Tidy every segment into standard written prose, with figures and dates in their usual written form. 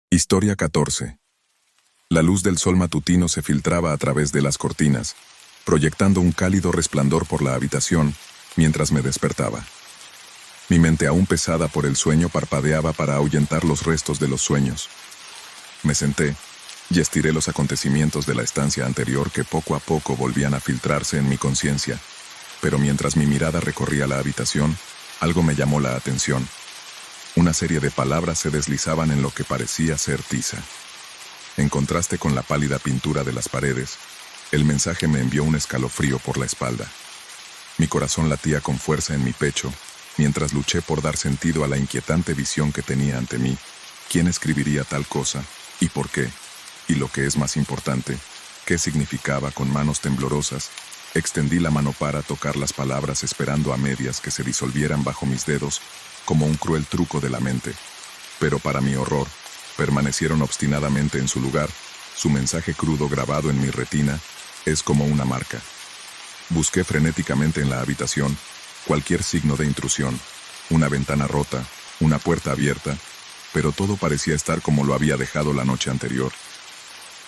Historia 14. La luz del sol matutino se filtraba a través de las cortinas, proyectando un cálido resplandor por la habitación mientras me despertaba. Mi mente aún pesada por el sueño parpadeaba para ahuyentar los restos de los sueños. Me senté y estiré los acontecimientos de la estancia anterior que poco a poco volvían a filtrarse en mi conciencia, pero mientras mi mirada recorría la habitación, algo me llamó la atención. Una serie de palabras se deslizaban en lo que parecía ser tiza. En contraste con la pálida pintura de las paredes, el mensaje me envió un escalofrío por la espalda. Mi corazón latía con fuerza en mi pecho, mientras luché por dar sentido a la inquietante visión que tenía ante mí. ¿Quién escribiría tal cosa? ¿Y por qué? Y lo que es más importante, ¿qué significaba? Con manos temblorosas, extendí la mano para tocar las palabras esperando a medias que se disolvieran bajo mis dedos, como un cruel truco de la mente. Pero para mi horror, permanecieron obstinadamente en su lugar. Su mensaje crudo grabado en mi retina es como una marca. Busqué frenéticamente en la habitación cualquier signo de intrusión, una ventana rota, una puerta abierta, pero todo parecía estar como lo había dejado la noche anterior.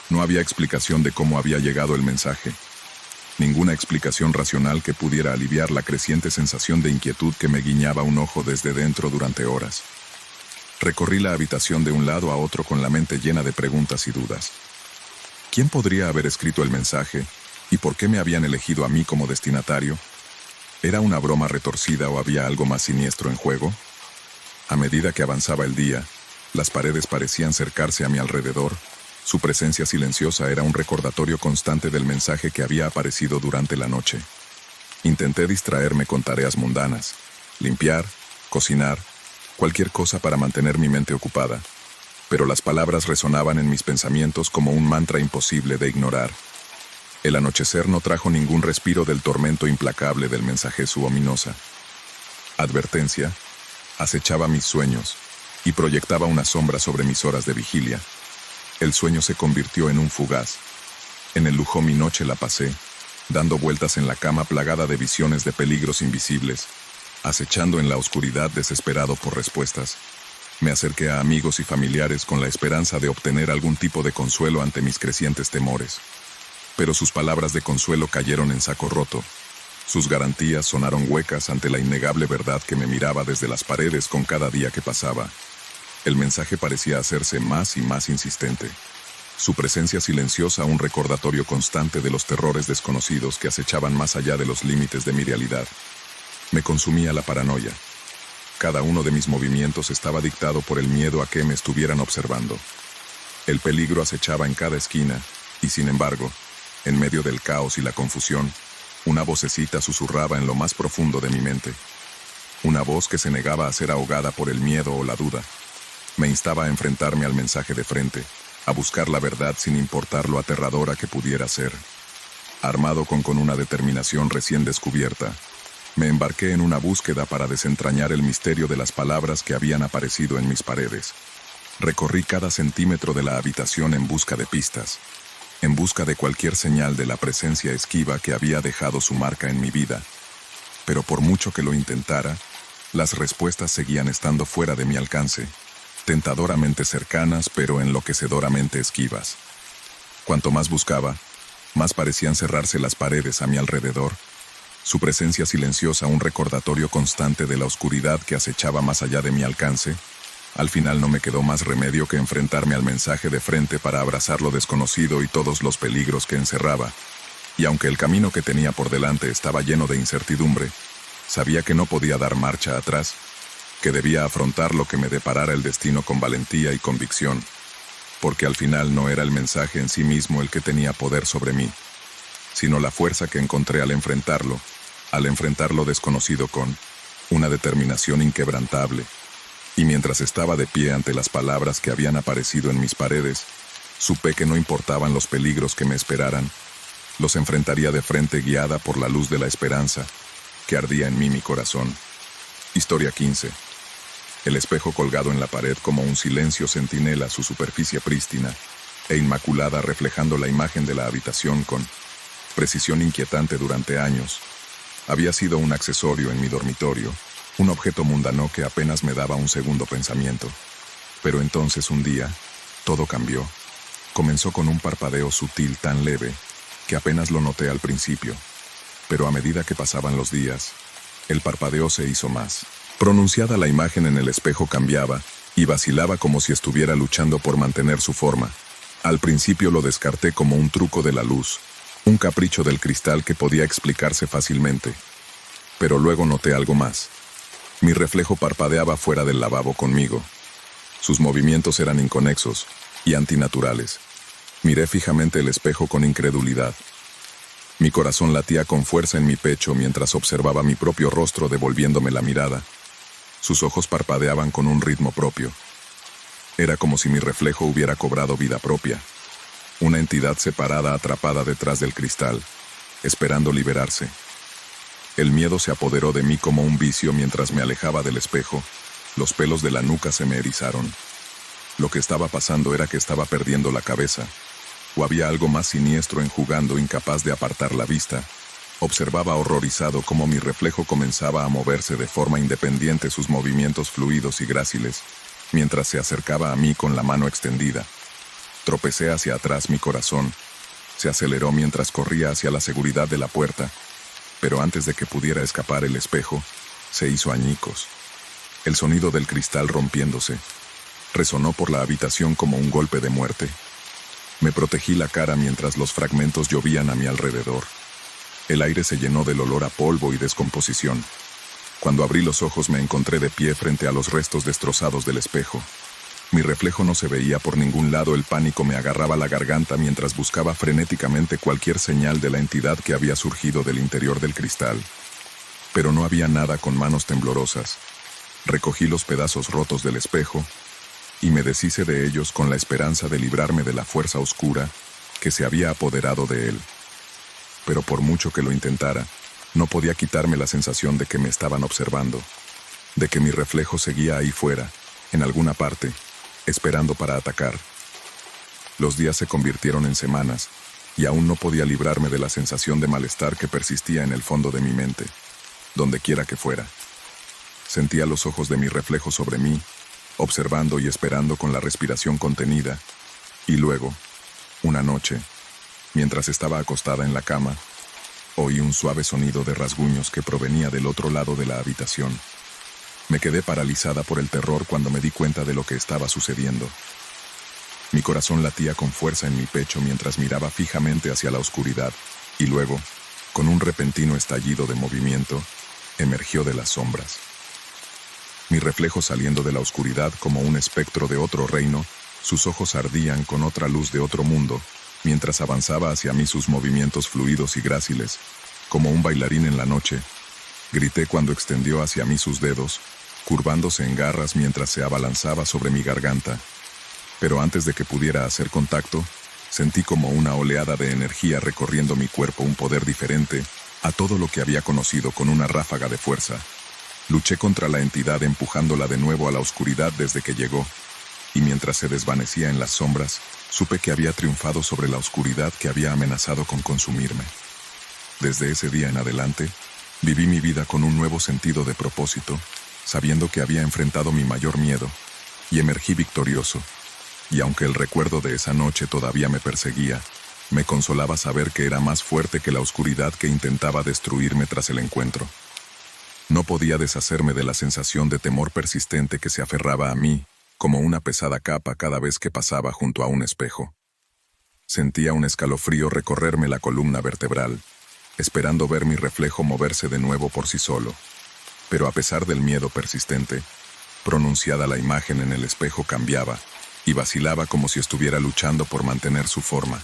No había explicación de cómo había llegado el mensaje. Ninguna explicación racional que pudiera aliviar la creciente sensación de inquietud que me guiñaba un ojo desde dentro durante horas. Recorrí la habitación de un lado a otro con la mente llena de preguntas y dudas. ¿Quién podría haber escrito el mensaje? ¿Y por qué me habían elegido a mí como destinatario? ¿Era una broma retorcida o había algo más siniestro en juego? A medida que avanzaba el día, las paredes parecían cercarse a mi alrededor. Su presencia silenciosa era un recordatorio constante del mensaje que había aparecido durante la noche. Intenté distraerme con tareas mundanas, limpiar, cocinar, cualquier cosa para mantener mi mente ocupada, pero las palabras resonaban en mis pensamientos como un mantra imposible de ignorar. El anochecer no trajo ningún respiro del tormento implacable del mensaje su ominosa. Advertencia, acechaba mis sueños y proyectaba una sombra sobre mis horas de vigilia. El sueño se convirtió en un fugaz. En el lujo mi noche la pasé, dando vueltas en la cama plagada de visiones de peligros invisibles, acechando en la oscuridad desesperado por respuestas. Me acerqué a amigos y familiares con la esperanza de obtener algún tipo de consuelo ante mis crecientes temores. Pero sus palabras de consuelo cayeron en saco roto. Sus garantías sonaron huecas ante la innegable verdad que me miraba desde las paredes con cada día que pasaba. El mensaje parecía hacerse más y más insistente. Su presencia silenciosa un recordatorio constante de los terrores desconocidos que acechaban más allá de los límites de mi realidad. Me consumía la paranoia. Cada uno de mis movimientos estaba dictado por el miedo a que me estuvieran observando. El peligro acechaba en cada esquina, y sin embargo, en medio del caos y la confusión, una vocecita susurraba en lo más profundo de mi mente. Una voz que se negaba a ser ahogada por el miedo o la duda. Me instaba a enfrentarme al mensaje de frente, a buscar la verdad sin importar lo aterradora que pudiera ser. Armado con una determinación recién descubierta, me embarqué en una búsqueda para desentrañar el misterio de las palabras que habían aparecido en mis paredes. Recorrí cada centímetro de la habitación en busca de pistas, en busca de cualquier señal de la presencia esquiva que había dejado su marca en mi vida. Pero por mucho que lo intentara, las respuestas seguían estando fuera de mi alcance, tentadoramente cercanas pero enloquecedoramente esquivas. Cuanto más buscaba, más parecían cerrarse las paredes a mi alrededor, su presencia silenciosa un recordatorio constante de la oscuridad que acechaba más allá de mi alcance. Al final no me quedó más remedio que enfrentarme al mensaje de frente para abrazar lo desconocido y todos los peligros que encerraba. Y aunque el camino que tenía por delante estaba lleno de incertidumbre, sabía que no podía dar marcha atrás, que debía afrontar lo que me deparara el destino con valentía y convicción, porque al final no era el mensaje en sí mismo el que tenía poder sobre mí, sino la fuerza que encontré al enfrentar lo desconocido con una determinación inquebrantable. Y mientras estaba de pie ante las palabras que habían aparecido en mis paredes, supe que no importaban los peligros que me esperaran, los enfrentaría de frente guiada por la luz de la esperanza que ardía en mí mi corazón. Historia 15. El espejo colgado en la pared como un silencio centinela su superficie prístina e inmaculada reflejando la imagen de la habitación con precisión inquietante durante años, había sido un accesorio en mi dormitorio, un objeto mundano que apenas me daba un segundo pensamiento. Pero entonces un día, Todo cambió. Comenzó con un parpadeo sutil tan leve que apenas lo noté al principio, pero a medida que pasaban los días, el parpadeo se hizo más pronunciada. La imagen en el espejo cambiaba y vacilaba como si estuviera luchando por mantener su forma. Al principio lo descarté como un truco de la luz, un capricho del cristal que podía explicarse fácilmente. Pero luego noté algo más. Mi reflejo parpadeaba fuera del lavabo conmigo. Sus movimientos eran inconexos y antinaturales. Miré fijamente el espejo con incredulidad. Mi corazón latía con fuerza en mi pecho mientras observaba mi propio rostro devolviéndome la mirada. Sus ojos parpadeaban con un ritmo propio. Era como si mi reflejo hubiera cobrado vida propia. Una entidad separada atrapada detrás del cristal, esperando liberarse. El miedo se apoderó de mí como un vicio mientras me alejaba del espejo. Los pelos de la nuca se me erizaron. Lo que estaba pasando era que estaba perdiendo la cabeza. O había algo más siniestro enjugando, incapaz de apartar la vista. Observaba horrorizado cómo mi reflejo comenzaba a moverse de forma independiente, sus movimientos fluidos y gráciles, mientras se acercaba a mí con la mano extendida. Tropecé hacia atrás, mi corazón se aceleró mientras corría hacia la seguridad de la puerta, pero antes de que pudiera escapar el espejo, se hizo añicos. El sonido del cristal rompiéndose resonó por la habitación como un golpe de muerte. Me protegí la cara mientras los fragmentos llovían a mi alrededor. El aire se llenó del olor a polvo y descomposición. Cuando abrí los ojos me encontré de pie frente a los restos destrozados del espejo. Mi reflejo no se veía por ningún lado. El pánico me agarraba la garganta mientras buscaba frenéticamente cualquier señal de la entidad que había surgido del interior del cristal. Pero no había nada. Con manos temblorosas recogí los pedazos rotos del espejo y me deshice de ellos con la esperanza de librarme de la fuerza oscura que se había apoderado de él. Pero por mucho que lo intentara, no podía quitarme la sensación de que me estaban observando, de que mi reflejo seguía ahí fuera, en alguna parte, esperando para atacar. Los días se convirtieron en semanas, y aún no podía librarme de la sensación de malestar que persistía en el fondo de mi mente, donde quiera que fuera. Sentía los ojos de mi reflejo sobre mí, observando y esperando con la respiración contenida, y luego, una noche, mientras estaba acostada en la cama, oí un suave sonido de rasguños que provenía del otro lado de la habitación. Me quedé paralizada por el terror cuando me di cuenta de lo que estaba sucediendo. Mi corazón latía con fuerza en mi pecho mientras miraba fijamente hacia la oscuridad, y luego, con un repentino estallido de movimiento, emergió de las sombras. Mi reflejo saliendo de la oscuridad como un espectro de otro reino, sus ojos ardían con otra luz de otro mundo, mientras avanzaba hacia mí, sus movimientos fluidos y gráciles, como un bailarín en la noche. Grité cuando extendió hacia mí sus dedos, curvándose en garras mientras se abalanzaba sobre mi garganta. Pero antes de que pudiera hacer contacto, sentí como una oleada de energía recorriendo mi cuerpo, un poder diferente a todo lo que había conocido. Con una ráfaga de fuerza, luché contra la entidad, empujándola de nuevo a la oscuridad desde que llegó, y mientras se desvanecía en las sombras, supe que había triunfado sobre la oscuridad que había amenazado con consumirme. Desde ese día en adelante, viví mi vida con un nuevo sentido de propósito, sabiendo que había enfrentado mi mayor miedo, y emergí victorioso. Y aunque el recuerdo de esa noche todavía me perseguía, me consolaba saber que era más fuerte que la oscuridad que intentaba destruirme tras el encuentro. No podía deshacerme de la sensación de temor persistente que se aferraba a mí, como una pesada capa cada vez que pasaba junto a un espejo. Sentía un escalofrío recorrerme la columna vertebral, esperando ver mi reflejo moverse de nuevo por sí solo. Pero a pesar del miedo persistente, pronunciada, la imagen en el espejo cambiaba y vacilaba como si estuviera luchando por mantener su forma.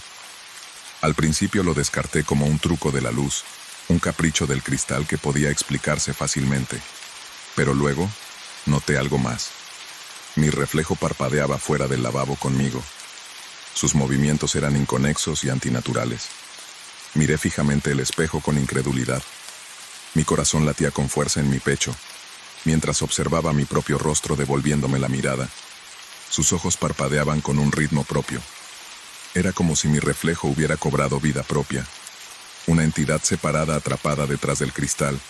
Al principio lo descarté como un truco de la luz, un capricho del cristal que podía explicarse fácilmente. Pero luego, noté algo más. Mi reflejo parpadeaba fuera del lavabo conmigo. Sus movimientos eran inconexos y antinaturales. Miré fijamente el espejo con incredulidad. Mi corazón latía con fuerza en mi pecho, mientras observaba mi propio rostro devolviéndome la mirada. Sus ojos parpadeaban con un ritmo propio. Era como si mi reflejo hubiera cobrado vida propia. Una entidad separada atrapada detrás del cristal,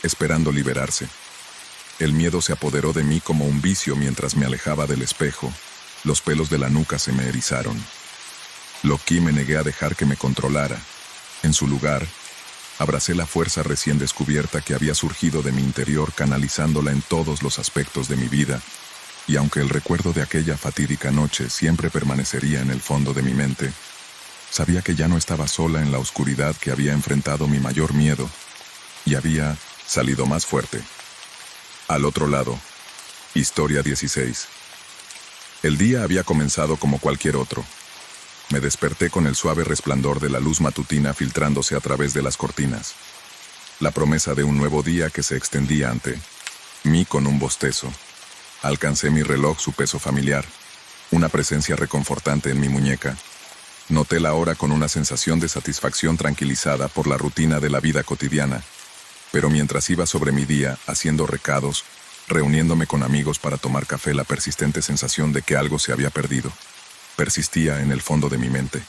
esperando liberarse. El miedo se apoderó de mí como un vicio mientras me alejaba del espejo, Los pelos de la nuca se me erizaron. Loki me negué a dejar que me controlara. En su lugar, abracé la fuerza recién descubierta que había surgido de mi interior, canalizándola en todos los aspectos de mi vida, y aunque el recuerdo de aquella fatídica noche siempre permanecería en el fondo de mi mente, sabía que ya no estaba sola en la oscuridad, que había enfrentado mi mayor miedo y había salido más fuerte. Al otro lado, Historia 16. El día había comenzado como cualquier otro. Me desperté con el suave resplandor de la luz matutina filtrándose a través de las cortinas. La promesa de un nuevo día que se extendía ante mí con un bostezo. Alcancé mi reloj, su peso familiar, una presencia reconfortante en mi muñeca. Noté la hora con una sensación de satisfacción tranquilizada por la rutina de la vida cotidiana. Pero mientras iba sobre mi día, haciendo recados, reuniéndome con amigos para tomar café, la persistente sensación de que algo se había perdido persistía en el fondo de mi mente.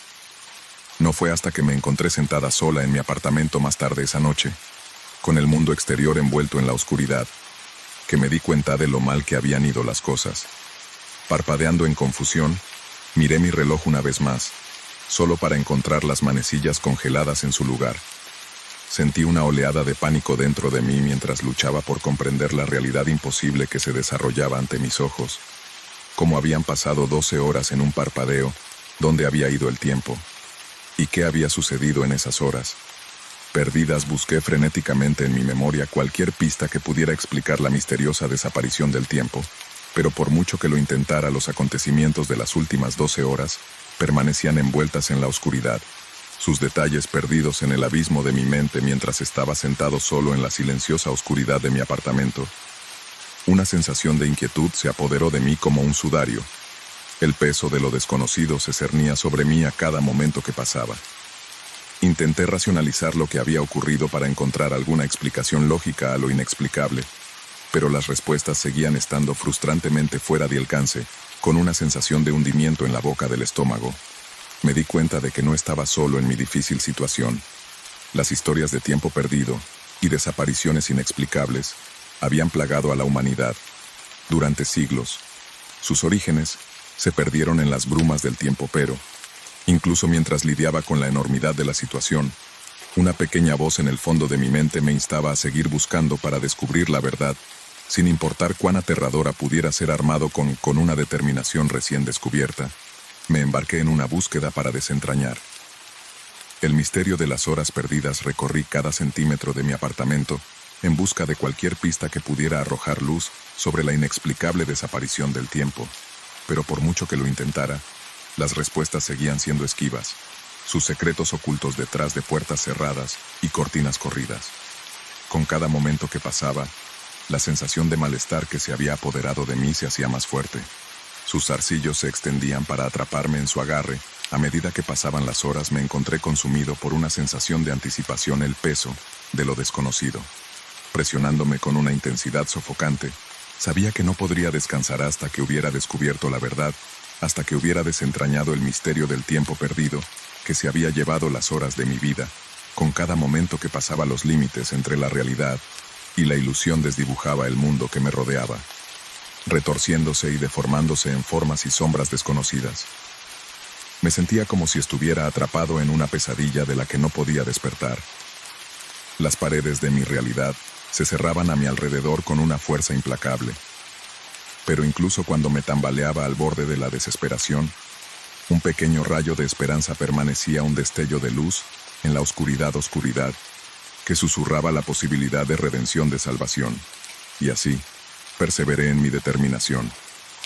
No fue hasta que me encontré sentada sola en mi apartamento más tarde esa noche, con el mundo exterior envuelto en la oscuridad, que me di cuenta de lo mal que habían ido las cosas. Parpadeando en confusión, miré mi reloj una vez más, solo para encontrar las manecillas congeladas en su lugar. Sentí una oleada de pánico dentro de mí mientras luchaba por comprender la realidad imposible que se desarrollaba ante mis ojos. Cómo habían pasado 12 horas en un parpadeo, dónde había ido el tiempo, y qué había sucedido en esas horas. Perdidas, busqué frenéticamente en mi memoria cualquier pista que pudiera explicar la misteriosa desaparición del tiempo, pero por mucho que lo intentara, los acontecimientos de las últimas 12 horas permanecían envueltas en la oscuridad, sus detalles perdidos en el abismo de mi mente mientras estaba sentado solo en la silenciosa oscuridad de mi apartamento. Una sensación de inquietud se apoderó de mí como un sudario. El peso de lo desconocido se cernía sobre mí a cada momento que pasaba. Intenté racionalizar lo que había ocurrido para encontrar alguna explicación lógica a lo inexplicable, pero las respuestas seguían estando frustrantemente fuera de alcance, con una sensación de hundimiento en la boca del estómago. Me di cuenta de que no estaba solo en mi difícil situación. Las historias de tiempo perdido y desapariciones inexplicables habían plagado a la humanidad durante siglos. Sus orígenes se perdieron en las brumas del tiempo, pero, incluso mientras lidiaba con la enormidad de la situación, una pequeña voz en el fondo de mi mente me instaba a seguir buscando para descubrir la verdad, sin importar cuán aterradora pudiera ser. Armado con una determinación recién descubierta, me embarqué en una búsqueda para desentrañar el misterio de las horas perdidas. Recorrí cada centímetro de mi apartamento en busca de cualquier pista que pudiera arrojar luz sobre la inexplicable desaparición del tiempo, pero por mucho que lo intentara, las respuestas seguían siendo esquivas, sus secretos ocultos detrás de puertas cerradas y cortinas corridas. Con cada momento que pasaba, la sensación de malestar que se había apoderado de mí se hacía más fuerte. Sus zarcillos se extendían para atraparme en su agarre. A medida que pasaban las horas, me encontré consumido por una sensación de anticipación, el peso de lo desconocido, presionándome con una intensidad sofocante. Sabía que no podría descansar hasta que hubiera descubierto la verdad, hasta que hubiera desentrañado el misterio del tiempo perdido, que se había llevado las horas de mi vida. Con cada momento que pasaba, los límites entre la realidad y la ilusión desdibujaba el mundo que me rodeaba, retorciéndose y deformándose en formas y sombras desconocidas. Me sentía como si estuviera atrapado en una pesadilla de la que no podía despertar. Las paredes de mi realidad se cerraban a mi alrededor con una fuerza implacable. Pero incluso cuando me tambaleaba al borde de la desesperación, un pequeño rayo de esperanza permanecía, un destello de luz en la oscuridad, que susurraba la posibilidad de redención, de salvación. Y así, perseveré en mi determinación,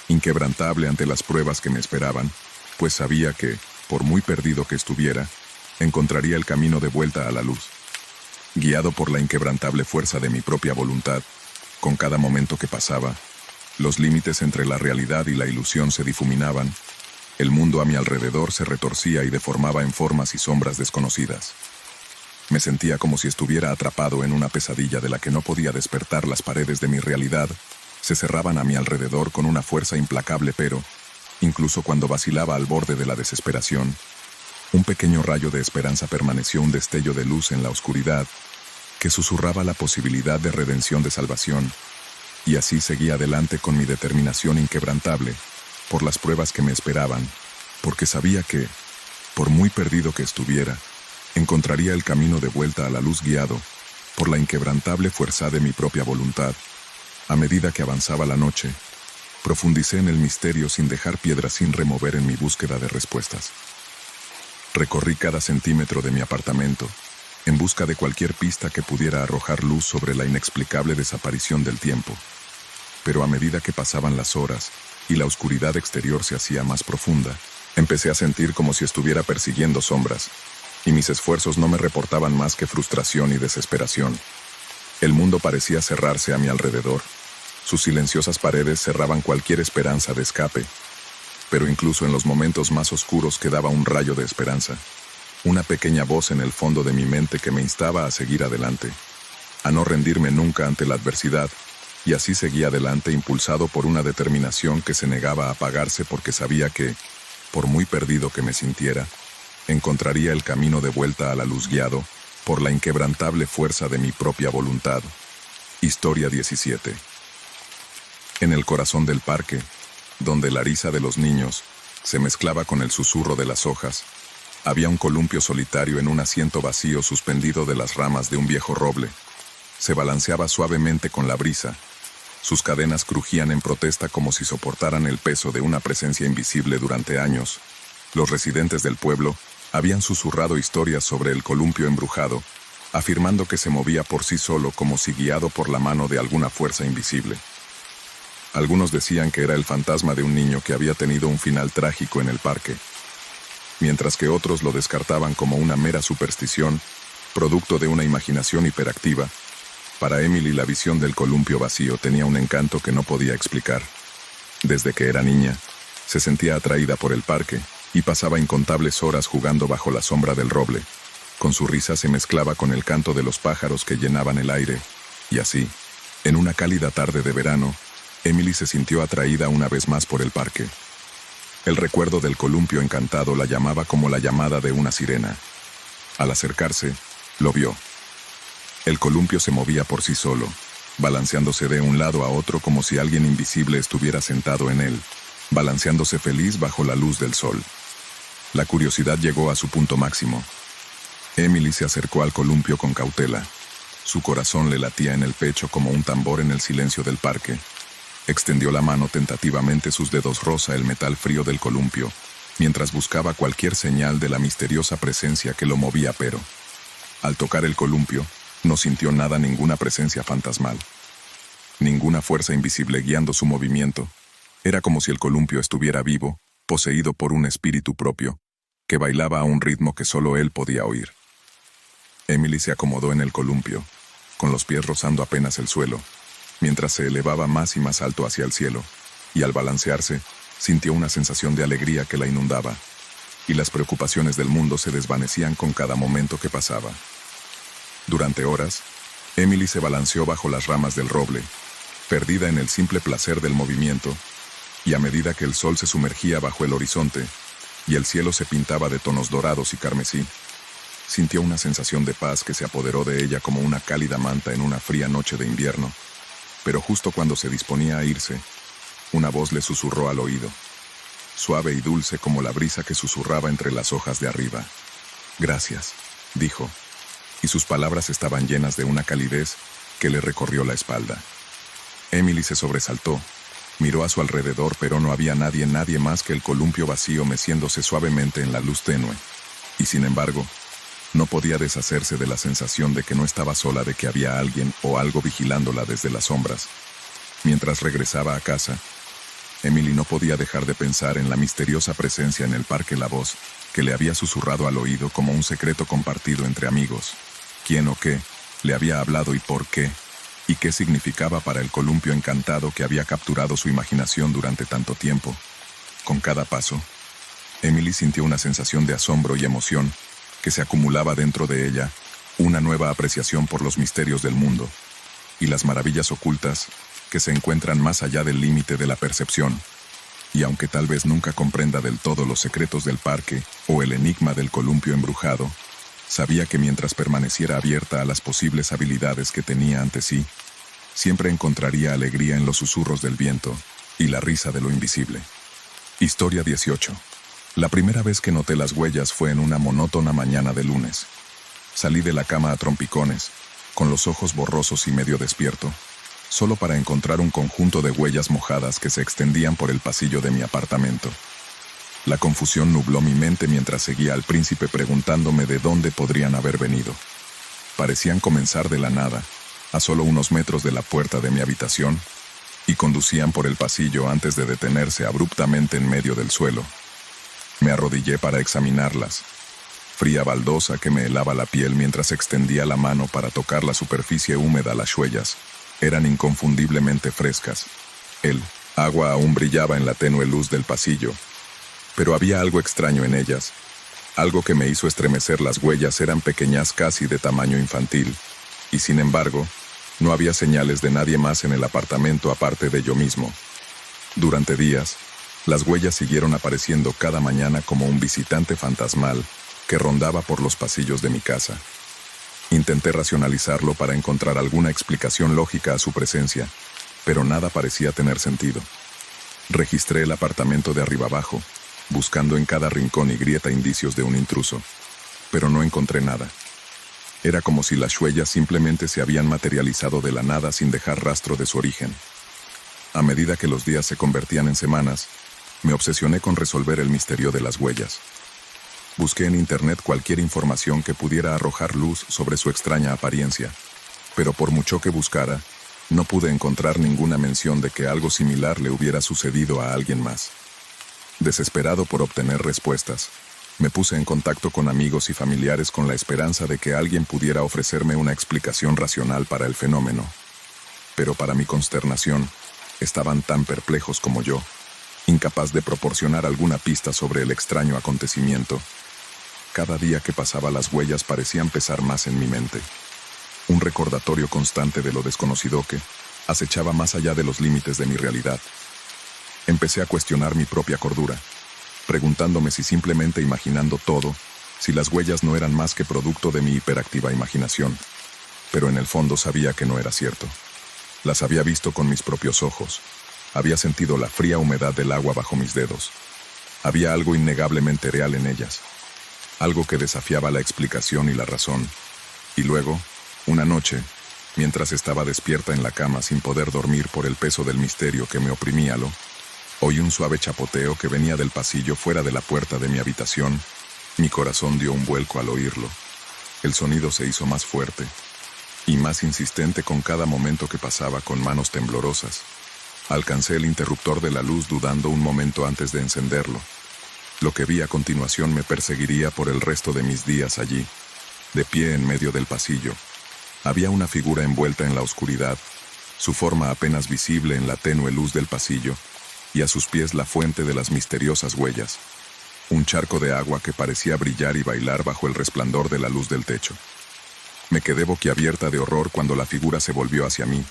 inquebrantable ante las pruebas que me esperaban, pues sabía que, por muy perdido que estuviera, encontraría el camino de vuelta a la luz. Guiado por la inquebrantable fuerza de mi propia voluntad, con cada momento que pasaba, los límites entre la realidad y la ilusión se difuminaban, el mundo a mi alrededor se retorcía y deformaba en formas y sombras desconocidas. Me sentía como si estuviera atrapado en una pesadilla de la que no podía despertar. Las paredes de mi realidad se cerraban a mi alrededor con una fuerza implacable, pero, incluso cuando vacilaba al borde de la desesperación, un pequeño rayo de esperanza permaneció, un destello de luz en la oscuridad, que susurraba la posibilidad de redención, de salvación, y así seguí adelante con mi determinación inquebrantable, por las pruebas que me esperaban, porque sabía que, por muy perdido que estuviera, encontraría el camino de vuelta a la luz guiado por la inquebrantable fuerza de mi propia voluntad. A medida que avanzaba la noche, profundicé en el misterio sin dejar piedra sin remover en mi búsqueda de respuestas. Recorrí cada centímetro de mi apartamento, en busca de cualquier pista que pudiera arrojar luz sobre la inexplicable desaparición del tiempo. Pero a medida que pasaban las horas y la oscuridad exterior se hacía más profunda, empecé a sentir como si estuviera persiguiendo sombras, y mis esfuerzos no me reportaban más que frustración y desesperación. El mundo parecía cerrarse a mi alrededor. Sus silenciosas paredes cerraban cualquier esperanza de escape, pero incluso en los momentos más oscuros quedaba un rayo de esperanza, una pequeña voz en el fondo de mi mente que me instaba a seguir adelante, a no rendirme nunca ante la adversidad, y así seguí adelante impulsado por una determinación que se negaba a apagarse porque sabía que, por muy perdido que me sintiera, encontraría el camino de vuelta a la luz guiado por la inquebrantable fuerza de mi propia voluntad. Historia 17. En el corazón del parque, donde la risa de los niños se mezclaba con el susurro de las hojas, había un columpio solitario en un asiento vacío suspendido de las ramas de un viejo roble. Se balanceaba suavemente con la brisa. Sus cadenas crujían en protesta como si soportaran el peso de una presencia invisible durante años. Los residentes del pueblo habían susurrado historias sobre el columpio embrujado, afirmando que se movía por sí solo como si guiado por la mano de alguna fuerza invisible. Algunos decían que era el fantasma de un niño que había tenido un final trágico en el parque, mientras que otros lo descartaban como una mera superstición, producto de una imaginación hiperactiva. Para Emily la visión del columpio vacío tenía un encanto que no podía explicar. Desde que era niña, se sentía atraída por el parque y pasaba incontables horas jugando bajo la sombra del roble. Con su risa se mezclaba con el canto de los pájaros que llenaban el aire, y así, en una cálida tarde de verano, Emily se sintió atraída una vez más por el parque. El recuerdo del columpio encantado la llamaba como la llamada de una sirena. Al acercarse, lo vio. El columpio se movía por sí solo, balanceándose de un lado a otro como si alguien invisible estuviera sentado en él, balanceándose feliz bajo la luz del sol. La curiosidad llegó a su punto máximo. Emily se acercó al columpio con cautela. Su corazón le latía en el pecho como un tambor en el silencio del parque. Extendió la mano tentativamente, sus dedos roza el metal frío del columpio, mientras buscaba cualquier señal de la misteriosa presencia que lo movía, pero, al tocar el columpio, no sintió nada, ninguna presencia fantasmal. Ninguna fuerza invisible guiando su movimiento. Era como si el columpio estuviera vivo, poseído por un espíritu propio, que bailaba a un ritmo que solo él podía oír. Emily se acomodó en el columpio, con los pies rozando apenas el suelo, mientras se elevaba más y más alto hacia el cielo, y al balancearse, sintió una sensación de alegría que la inundaba, y las preocupaciones del mundo se desvanecían con cada momento que pasaba. Durante horas, Emily se balanceó bajo las ramas del roble, perdida en el simple placer del movimiento, y a medida que el sol se sumergía bajo el horizonte, y el cielo se pintaba de tonos dorados y carmesí, sintió una sensación de paz que se apoderó de ella como una cálida manta en una fría noche de invierno. Pero justo cuando se disponía a irse, una voz le susurró al oído, suave y dulce como la brisa que susurraba entre las hojas de arriba. «Gracias», dijo, y sus palabras estaban llenas de una calidez que le recorrió la espalda. Emily se sobresaltó, miró a su alrededor, pero no había nadie más que el columpio vacío meciéndose suavemente en la luz tenue, y sin embargo, no podía deshacerse de la sensación de que no estaba sola, de que había alguien o algo vigilándola desde las sombras. Mientras regresaba a casa, Emily no podía dejar de pensar en la misteriosa presencia en el parque, la voz que le había susurrado al oído como un secreto compartido entre amigos. ¿Quién o qué le había hablado y por qué? ¿Y qué significaba para el columpio encantado que había capturado su imaginación durante tanto tiempo? Con cada paso, Emily sintió una sensación de asombro y emoción que se acumulaba dentro de ella, una nueva apreciación por los misterios del mundo y las maravillas ocultas que se encuentran más allá del límite de la percepción. Y aunque tal vez nunca comprenda del todo los secretos del parque o el enigma del columpio embrujado, sabía que mientras permaneciera abierta a las posibles habilidades que tenía ante sí, siempre encontraría alegría en los susurros del viento y la risa de lo invisible. Historia 18. La primera vez que noté las huellas fue en una monótona mañana de lunes. Salí de la cama a trompicones, con los ojos borrosos y medio despierto, solo para encontrar un conjunto de huellas mojadas que se extendían por el pasillo de mi apartamento. La confusión nubló mi mente mientras seguía al príncipe preguntándome de dónde podrían haber venido. Parecían comenzar de la nada, a solo unos metros de la puerta de mi habitación, y conducían por el pasillo antes de detenerse abruptamente en medio del suelo. Me arrodillé para examinarlas. Fría baldosa que me helaba la piel mientras extendía la mano para tocar la superficie húmeda. Las huellas eran inconfundiblemente frescas. El agua aún brillaba en la tenue luz del pasillo, pero había algo extraño en ellas, algo que me hizo estremecer. Las huellas eran pequeñas, casi de tamaño infantil, y sin embargo, no había señales de nadie más en el apartamento aparte de yo mismo. Durante días, las huellas siguieron apareciendo cada mañana como un visitante fantasmal que rondaba por los pasillos de mi casa. Intenté racionalizarlo para encontrar alguna explicación lógica a su presencia, pero nada parecía tener sentido. Registré el apartamento de arriba abajo, buscando en cada rincón y grieta indicios de un intruso, pero no encontré nada. Era como si las huellas simplemente se habían materializado de la nada sin dejar rastro de su origen. A medida que los días se convertían en semanas, me obsesioné con resolver el misterio de las huellas. Busqué en internet cualquier información que pudiera arrojar luz sobre su extraña apariencia, pero por mucho que buscara, no pude encontrar ninguna mención de que algo similar le hubiera sucedido a alguien más. Desesperado por obtener respuestas, me puse en contacto con amigos y familiares con la esperanza de que alguien pudiera ofrecerme una explicación racional para el fenómeno. Pero para mi consternación, estaban tan perplejos como yo, incapaz de proporcionar alguna pista sobre el extraño acontecimiento. Cada día que pasaba, las huellas parecían pesar más en mi mente. Un recordatorio constante de lo desconocido que acechaba más allá de los límites de mi realidad. Empecé a cuestionar mi propia cordura, preguntándome si simplemente imaginando todo, si las huellas no eran más que producto de mi hiperactiva imaginación. Pero en el fondo sabía que no era cierto. Las había visto con mis propios ojos. Había sentido la fría humedad del agua bajo mis dedos. Había algo innegablemente real en ellas, algo que desafiaba la explicación y la razón. Y luego, una noche, mientras estaba despierta en la cama sin poder dormir por el peso del misterio que me oprimía, oí un suave chapoteo que venía del pasillo fuera de la puerta de mi habitación. Mi corazón dio un vuelco al oírlo. El sonido se hizo más fuerte y más insistente con cada momento que pasaba. Con manos temblorosas, alcancé el interruptor de la luz, dudando un momento antes de encenderlo. Lo que vi a continuación me perseguiría por el resto de mis días allí, de pie en medio del pasillo. Había una figura envuelta en la oscuridad, su forma apenas visible en la tenue luz del pasillo, y a sus pies la fuente de las misteriosas huellas, un charco de agua que parecía brillar y bailar bajo el resplandor de la luz del techo. Me quedé boquiabierta de horror cuando la figura se volvió hacia mí,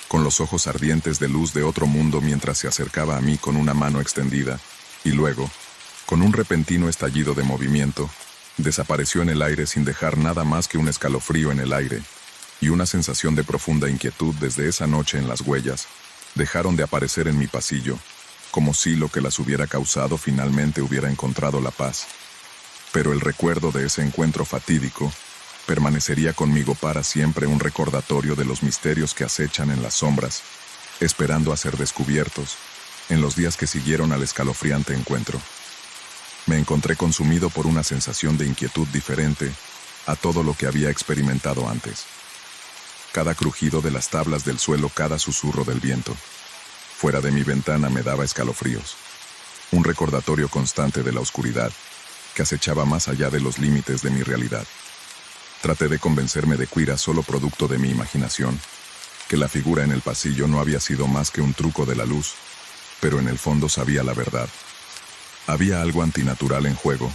con los ojos ardientes de luz de otro mundo mientras se acercaba a mí con una mano extendida, y luego, con un repentino estallido de movimiento, desapareció en el aire sin dejar nada más que un escalofrío en el aire, y una sensación de profunda inquietud. Desde esa noche en las huellas dejaron de aparecer en mi pasillo, como si lo que las hubiera causado finalmente hubiera encontrado la paz. Pero el recuerdo de ese encuentro fatídico permanecería conmigo para siempre, un recordatorio de los misterios que acechan en las sombras, esperando a ser descubiertos. En los días que siguieron al escalofriante encuentro, me encontré consumido por una sensación de inquietud diferente a todo lo que había experimentado antes. Cada crujido de las tablas del suelo, cada susurro del viento fuera de mi ventana me daba escalofríos. Un recordatorio constante de la oscuridad que acechaba más allá de los límites de mi realidad. Traté de convencerme de que era solo producto de mi imaginación, que la figura en el pasillo no había sido más que un truco de la luz, pero en el fondo sabía la verdad. Había algo antinatural en juego,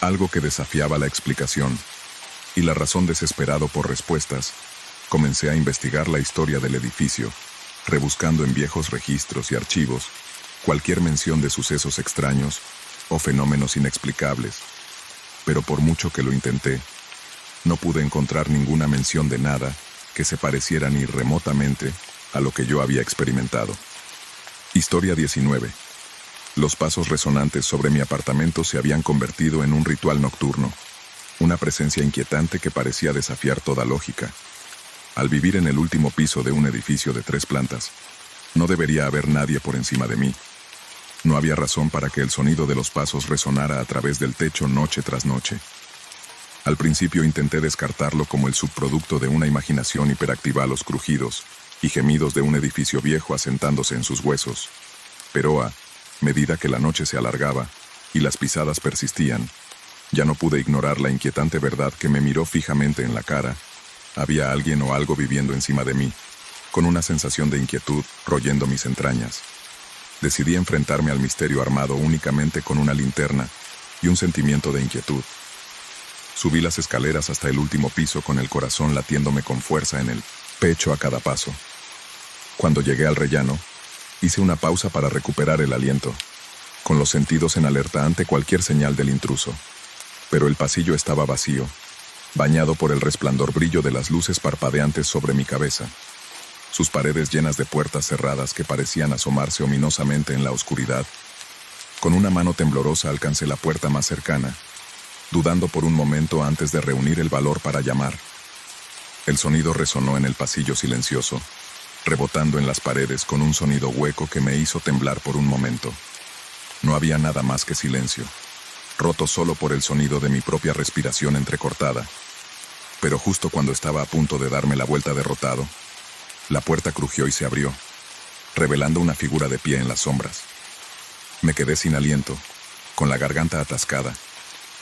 algo que desafiaba la explicación, y la razón. Desesperado por respuestas, comencé a investigar la historia del edificio, rebuscando en viejos registros y archivos cualquier mención de sucesos extraños o fenómenos inexplicables. Pero por mucho que lo intenté, no pude encontrar ninguna mención de nada que se pareciera ni remotamente a lo que yo había experimentado. Historia 19. Los pasos resonantes sobre mi apartamento se habían convertido en un ritual nocturno, una presencia inquietante que parecía desafiar toda lógica. Al vivir en el último piso de un edificio de 3 plantas, no debería haber nadie por encima de mí. No había razón para que el sonido de los pasos resonara a través del techo noche tras noche. Al principio intenté descartarlo como el subproducto de una imaginación hiperactiva a los crujidos y gemidos de un edificio viejo asentándose en sus huesos. Pero a medida que la noche se alargaba y las pisadas persistían, ya no pude ignorar la inquietante verdad que me miró fijamente en la cara. Había alguien o algo viviendo encima de mí, con una sensación de inquietud royendo mis entrañas. Decidí enfrentarme al misterio armado únicamente con una linterna y un sentimiento de inquietud. Subí las escaleras hasta el último piso con el corazón latiéndome con fuerza en el pecho a cada paso. Cuando llegué al rellano, hice una pausa para recuperar el aliento, con los sentidos en alerta ante cualquier señal del intruso. Pero el pasillo estaba vacío, bañado por el resplandor brillo de las luces parpadeantes sobre mi cabeza. Sus paredes llenas de puertas cerradas que parecían asomarse ominosamente en la oscuridad. Con una mano temblorosa alcancé la puerta más cercana, dudando por un momento antes de reunir el valor para llamar. El sonido resonó en el pasillo silencioso, rebotando en las paredes con un sonido hueco que me hizo temblar por un momento. No había nada más que silencio, roto solo por el sonido de mi propia respiración entrecortada. Pero justo cuando estaba a punto de darme la vuelta derrotado, la puerta crujió y se abrió, revelando una figura de pie en las sombras. Me quedé sin aliento, con la garganta atascada,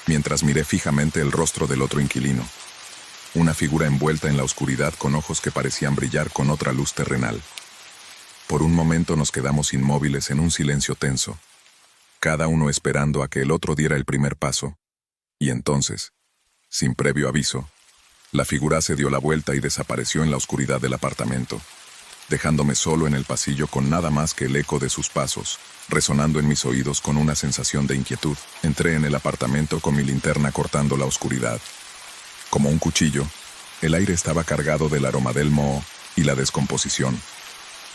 mientras miré fijamente el rostro del otro inquilino. Una figura envuelta en la oscuridad con ojos que parecían brillar con otra luz terrenal. Por un momento nos quedamos inmóviles en un silencio tenso, cada uno esperando a que el otro diera el primer paso. Y entonces, sin previo aviso, la figura se dio la vuelta y desapareció en la oscuridad del apartamento, dejándome solo en el pasillo con nada más que el eco de sus pasos, resonando en mis oídos con una sensación de inquietud. Entré en el apartamento con mi linterna cortando la oscuridad. Como un cuchillo, el aire estaba cargado del aroma del moho y la descomposición.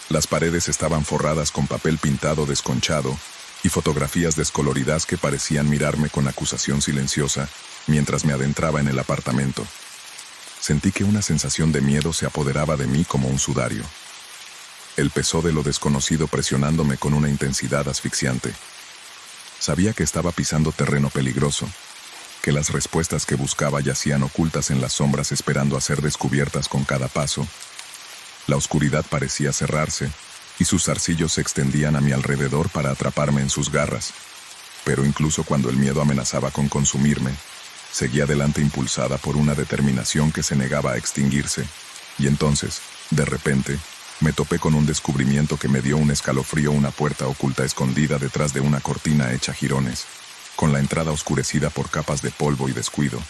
Las paredes estaban forradas con papel pintado desconchado y fotografías descoloridas que parecían mirarme con acusación silenciosa mientras me adentraba en el apartamento. Sentí que una sensación de miedo se apoderaba de mí como un sudario. El peso de lo desconocido presionándome con una intensidad asfixiante. Sabía que estaba pisando terreno peligroso, que las respuestas que buscaba yacían ocultas en las sombras esperando a ser descubiertas con cada paso. La oscuridad parecía cerrarse, y sus zarcillos se extendían a mi alrededor para atraparme en sus garras. Pero incluso cuando el miedo amenazaba con consumirme, seguía adelante impulsada por una determinación que se negaba a extinguirse. Y entonces, de repente, me topé con un descubrimiento que me dio un escalofrío: una puerta oculta escondida detrás de una cortina hecha jirones, con la entrada oscurecida por capas de polvo y descuido.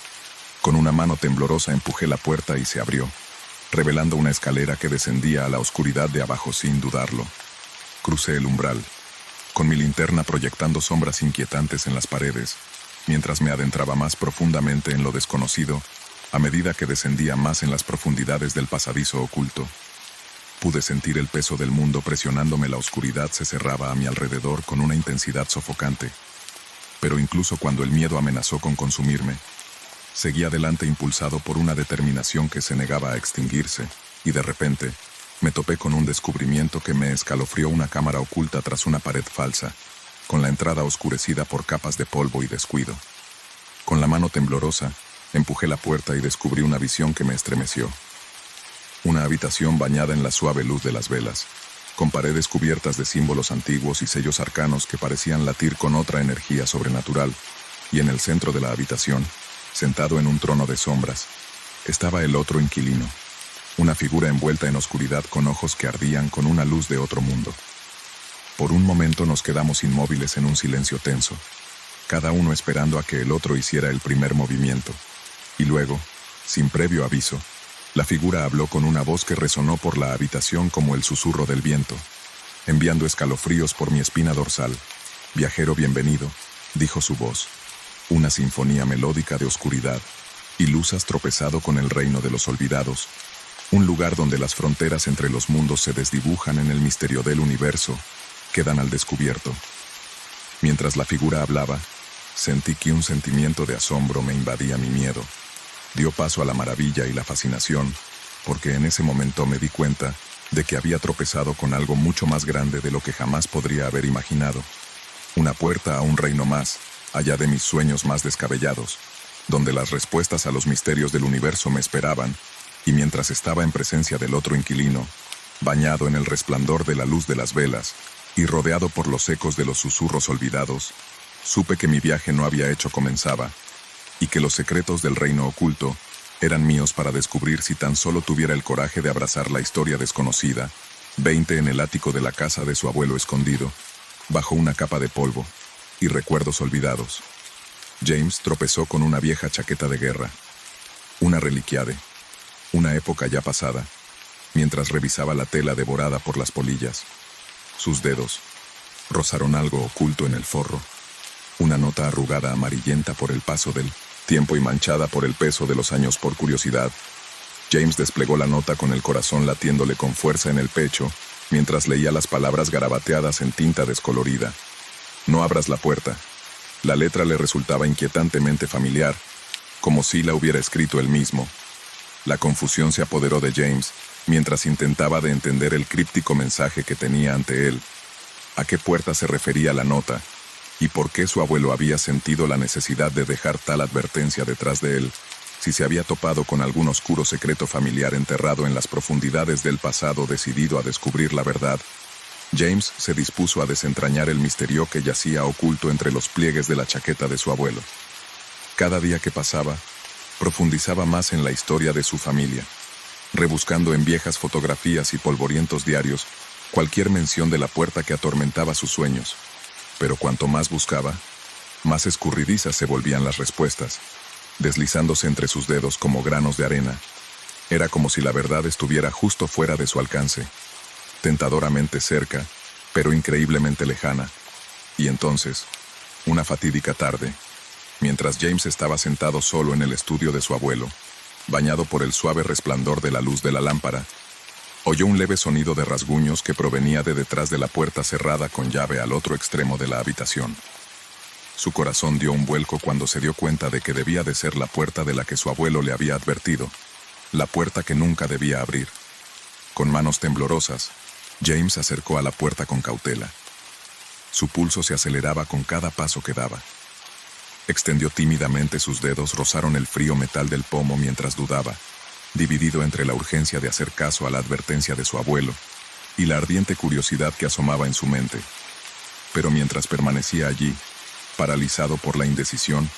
Con una mano temblorosa empujé la puerta y se abrió, revelando una escalera que descendía a la oscuridad de abajo sin dudarlo. Crucé el umbral, con mi linterna proyectando sombras inquietantes en las paredes, mientras me adentraba más profundamente en lo desconocido, a medida que descendía más en las profundidades del pasadizo oculto. Pude sentir el peso del mundo presionándome. La oscuridad se cerraba a mi alrededor con una intensidad sofocante. Pero incluso cuando el miedo amenazó con consumirme, seguí adelante impulsado por una determinación que se negaba a extinguirse, y de repente, me topé con un descubrimiento que me escalofrió: una cámara oculta tras una pared falsa, con la entrada oscurecida por capas de polvo y descuido. Con la mano temblorosa, empujé la puerta y descubrí una visión que me estremeció. Una habitación bañada en la suave luz de las velas, con paredes cubiertas de símbolos antiguos y sellos arcanos que parecían latir con otra energía sobrenatural, y en el centro de la habitación, sentado en un trono de sombras, estaba el otro inquilino, una figura envuelta en oscuridad con ojos que ardían con una luz de otro mundo. Por un momento nos quedamos inmóviles en un silencio tenso, cada uno esperando a que el otro hiciera el primer movimiento, y luego, sin previo aviso, la figura habló con una voz que resonó por la habitación como el susurro del viento, enviando escalofríos por mi espina dorsal. «Viajero, bienvenido», dijo su voz. Una sinfonía melódica de oscuridad y luz has tropezado con el reino de los olvidados, un lugar donde las fronteras entre los mundos se desdibujan en el misterio del universo, quedan al descubierto. Mientras la figura hablaba, sentí que un sentimiento de asombro me invadía mi miedo. Dio paso a la maravilla y la fascinación, porque en ese momento me di cuenta de que había tropezado con algo mucho más grande de lo que jamás podría haber imaginado. Una puerta a un reino más, allá de mis sueños más descabellados, donde las respuestas a los misterios del universo me esperaban, y mientras estaba en presencia del otro inquilino, bañado en el resplandor de la luz de las velas y rodeado por los ecos de los susurros olvidados, supe que mi viaje no había hecho comenzaba, y que los secretos del reino oculto eran míos para descubrir si tan solo tuviera el coraje de abrazar la historia desconocida, 20 en el ático de la casa de su abuelo escondido, bajo una capa de polvo y recuerdos olvidados. James tropezó con una vieja chaqueta de guerra, una reliquiade, una época ya pasada, mientras revisaba la tela devorada por las polillas. Sus dedos rozaron algo oculto en el forro, una nota arrugada amarillenta por el paso del tiempo y manchada por el peso de los años. Por curiosidad, James desplegó la nota con el corazón latiéndole con fuerza en el pecho, mientras leía las palabras garabateadas en tinta descolorida. No abras la puerta. La letra le resultaba inquietantemente familiar, como si la hubiera escrito él mismo. La confusión se apoderó de James, mientras intentaba de entender el críptico mensaje que tenía ante él. ¿A qué puerta se refería la nota? ¿Y por qué su abuelo había sentido la necesidad de dejar tal advertencia detrás de él, si se había topado con algún oscuro secreto familiar enterrado en las profundidades del pasado, decidido a descubrir la verdad? James se dispuso a desentrañar el misterio que yacía oculto entre los pliegues de la chaqueta de su abuelo. Cada día que pasaba, profundizaba más en la historia de su familia, rebuscando en viejas fotografías y polvorientos diarios cualquier mención de la puerta que atormentaba sus sueños. Pero cuanto más buscaba, más escurridizas se volvían las respuestas, deslizándose entre sus dedos como granos de arena. Era como si la verdad estuviera justo fuera de su alcance, tentadoramente cerca, pero increíblemente lejana. Y entonces, una fatídica tarde, mientras James estaba sentado solo en el estudio de su abuelo, bañado por el suave resplandor de la luz de la lámpara, oyó un leve sonido de rasguños que provenía de detrás de la puerta cerrada con llave al otro extremo de la habitación. Su corazón dio un vuelco cuando se dio cuenta de que debía de ser la puerta de la que su abuelo le había advertido, la puerta que nunca debía abrir. Con manos temblorosas, James se acercó a la puerta con cautela. Su pulso se aceleraba con cada paso que daba. Extendió tímidamente sus dedos, rozaron el frío metal del pomo mientras dudaba, dividido entre la urgencia de hacer caso a la advertencia de su abuelo y la ardiente curiosidad que asomaba en su mente. Pero mientras permanecía allí, paralizado por la indecisión,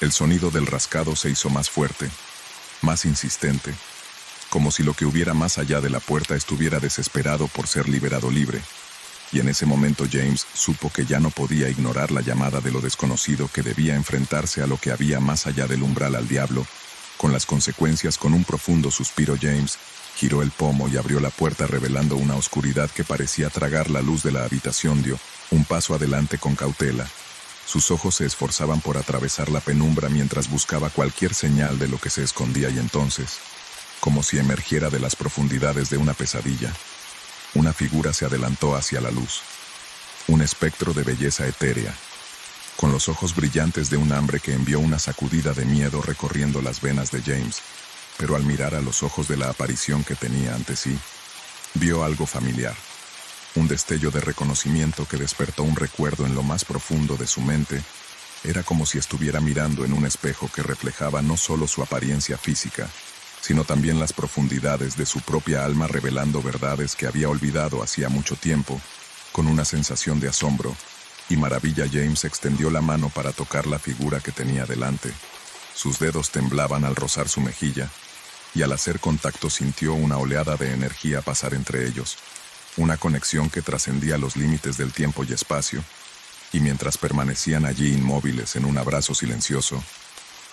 el sonido del rascado se hizo más fuerte, más insistente, como si lo que hubiera más allá de la puerta estuviera desesperado por ser liberado libre. Y en ese momento James supo que ya no podía ignorar la llamada de lo desconocido, que debía enfrentarse a lo que había más allá del umbral, al diablo, con las consecuencias. Con un profundo suspiro, James giró el pomo y abrió la puerta, revelando una oscuridad que parecía tragar la luz de la habitación. Dio un paso adelante con cautela. Sus ojos se esforzaban por atravesar la penumbra mientras buscaba cualquier señal de lo que se escondía, y entonces, como si emergiera de las profundidades de una pesadilla, una figura se adelantó hacia la luz. Un espectro de belleza etérea, con los ojos brillantes de un hambre que envió una sacudida de miedo recorriendo las venas de James. Pero al mirar a los ojos de la aparición que tenía ante sí, vio algo familiar. Un destello de reconocimiento que despertó un recuerdo en lo más profundo de su mente. Era como si estuviera mirando en un espejo que reflejaba no solo su apariencia física, sino también las profundidades de su propia alma, revelando verdades que había olvidado hacía mucho tiempo. Con una sensación de asombro y maravilla, James extendió la mano para tocar la figura que tenía delante. Sus dedos temblaban al rozar su mejilla, y al hacer contacto sintió una oleada de energía pasar entre ellos, una conexión que trascendía los límites del tiempo y espacio. Y mientras permanecían allí inmóviles en un abrazo silencioso,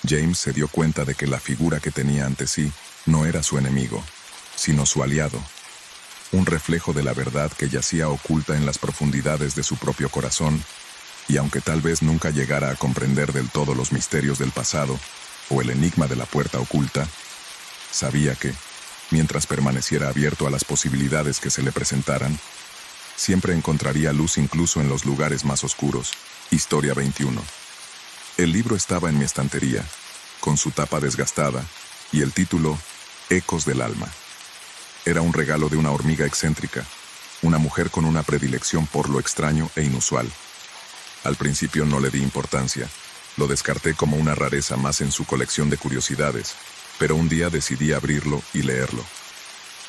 James se dio cuenta de que la figura que tenía ante sí no era su enemigo, sino su aliado, un reflejo de la verdad que yacía oculta en las profundidades de su propio corazón. Y aunque tal vez nunca llegara a comprender del todo los misterios del pasado o el enigma de la puerta oculta, sabía que, mientras permaneciera abierto a las posibilidades que se le presentaran, siempre encontraría luz incluso en los lugares más oscuros. Historia 21. El libro estaba en mi estantería, con su tapa desgastada, y el título, Ecos del alma. Era un regalo de una hormiga excéntrica, una mujer con una predilección por lo extraño e inusual. Al principio no le di importancia, lo descarté como una rareza más en su colección de curiosidades, pero un día decidí abrirlo y leerlo.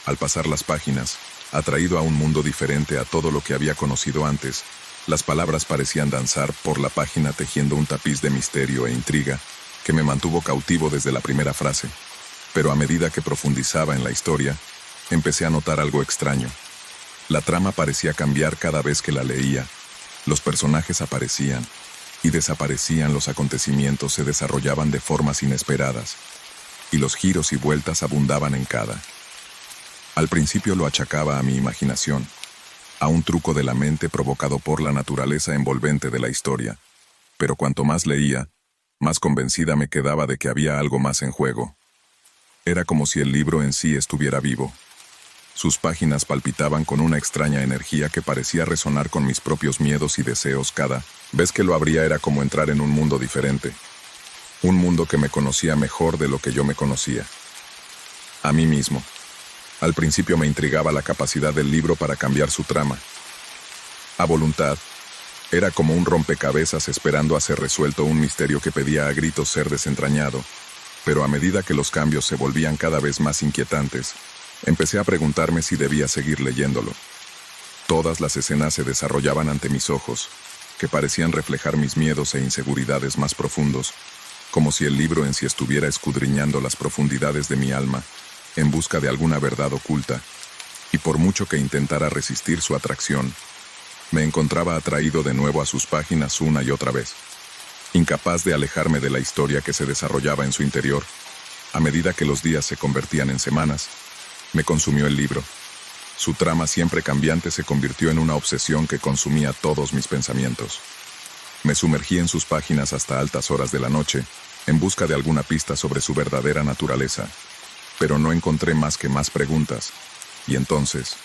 Al pasar las páginas, atraído a un mundo diferente a todo lo que había conocido antes, las palabras parecían danzar por la página tejiendo un tapiz de misterio e intriga que me mantuvo cautivo desde la primera frase. Pero a medida que profundizaba en la historia, empecé a notar algo extraño. La trama parecía cambiar cada vez que la leía. Los personajes aparecían y desaparecían, los acontecimientos se desarrollaban de formas inesperadas, y los giros y vueltas abundaban en cada. Al principio lo achacaba a mi imaginación, a un truco de la mente provocado por la naturaleza envolvente de la historia, pero cuanto más leía, más convencida me quedaba de que había algo más en juego. Era como si el libro en sí estuviera vivo. Sus páginas palpitaban con una extraña energía que parecía resonar con mis propios miedos y deseos. Cada vez que lo abría era como entrar en un mundo diferente. Un mundo que me conocía mejor de lo que yo me conocía. A mí mismo. Al principio me intrigaba la capacidad del libro para cambiar su trama. A voluntad. Era como un rompecabezas esperando a ser resuelto, un misterio que pedía a gritos ser desentrañado. Pero a medida que los cambios se volvían cada vez más inquietantes, empecé a preguntarme si debía seguir leyéndolo. Todas las escenas se desarrollaban ante mis ojos, que parecían reflejar mis miedos e inseguridades más profundos, como si el libro en sí estuviera escudriñando las profundidades de mi alma, en busca de alguna verdad oculta, y por mucho que intentara resistir su atracción, me encontraba atraído de nuevo a sus páginas una y otra vez. Incapaz de alejarme de la historia que se desarrollaba en su interior, a medida que los días se convertían en semanas, me consumió el libro. Su trama siempre cambiante se convirtió en una obsesión que consumía todos mis pensamientos. Me sumergí en sus páginas hasta altas horas de la noche, en busca de alguna pista sobre su verdadera naturaleza, pero no encontré más que más preguntas. Y entonces,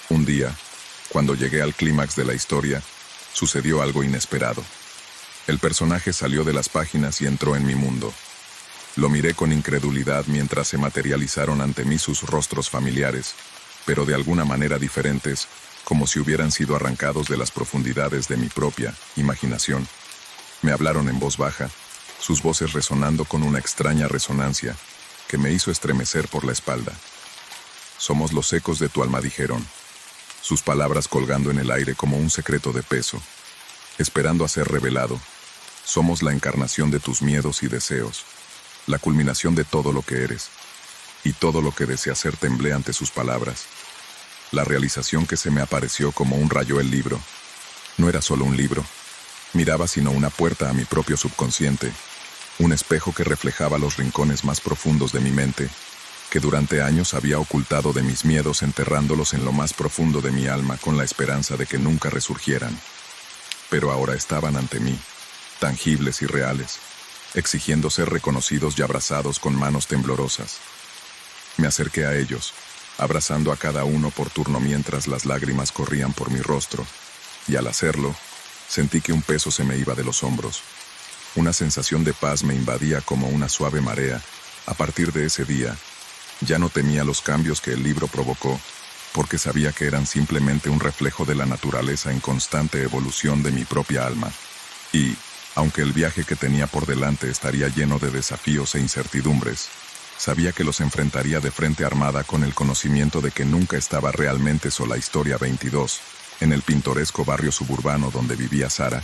un día, cuando llegué al clímax de la historia, sucedió algo inesperado. El personaje salió de las páginas y entró en mi mundo. Lo miré con incredulidad mientras se materializaron ante mí sus rostros familiares, pero de alguna manera diferentes, como si hubieran sido arrancados de las profundidades de mi propia imaginación. Me hablaron en voz baja, sus voces resonando con una extraña resonancia que me hizo estremecer por la espalda. Somos los ecos de tu alma, dijeron, sus palabras colgando en el aire como un secreto de peso, esperando a ser revelado. Somos la encarnación de tus miedos y deseos, la culminación de todo lo que eres, y todo lo que deseas ser. Temblé ante sus palabras. La realización que se me apareció como un rayo. El libro no era solo un libro, miraba sino una puerta a mi propio subconsciente, un espejo que reflejaba los rincones más profundos de mi mente, que durante años había ocultado de mis miedos, enterrándolos en lo más profundo de mi alma con la esperanza de que nunca resurgieran. Pero ahora estaban ante mí, tangibles y reales, exigiendo ser reconocidos y abrazados con manos temblorosas. Me acerqué a ellos, abrazando a cada uno por turno mientras las lágrimas corrían por mi rostro, y al hacerlo, sentí que un peso se me iba de los hombros. Una sensación de paz me invadía como una suave marea. A partir de ese día, ya no temía los cambios que el libro provocó, porque sabía que eran simplemente un reflejo de la naturaleza en constante evolución de mi propia alma. Y, aunque el viaje que tenía por delante estaría lleno de desafíos e incertidumbres, sabía que los enfrentaría de frente, armada con el conocimiento de que nunca estaba realmente sola. Historia 22. En el pintoresco barrio suburbano donde vivía Sara,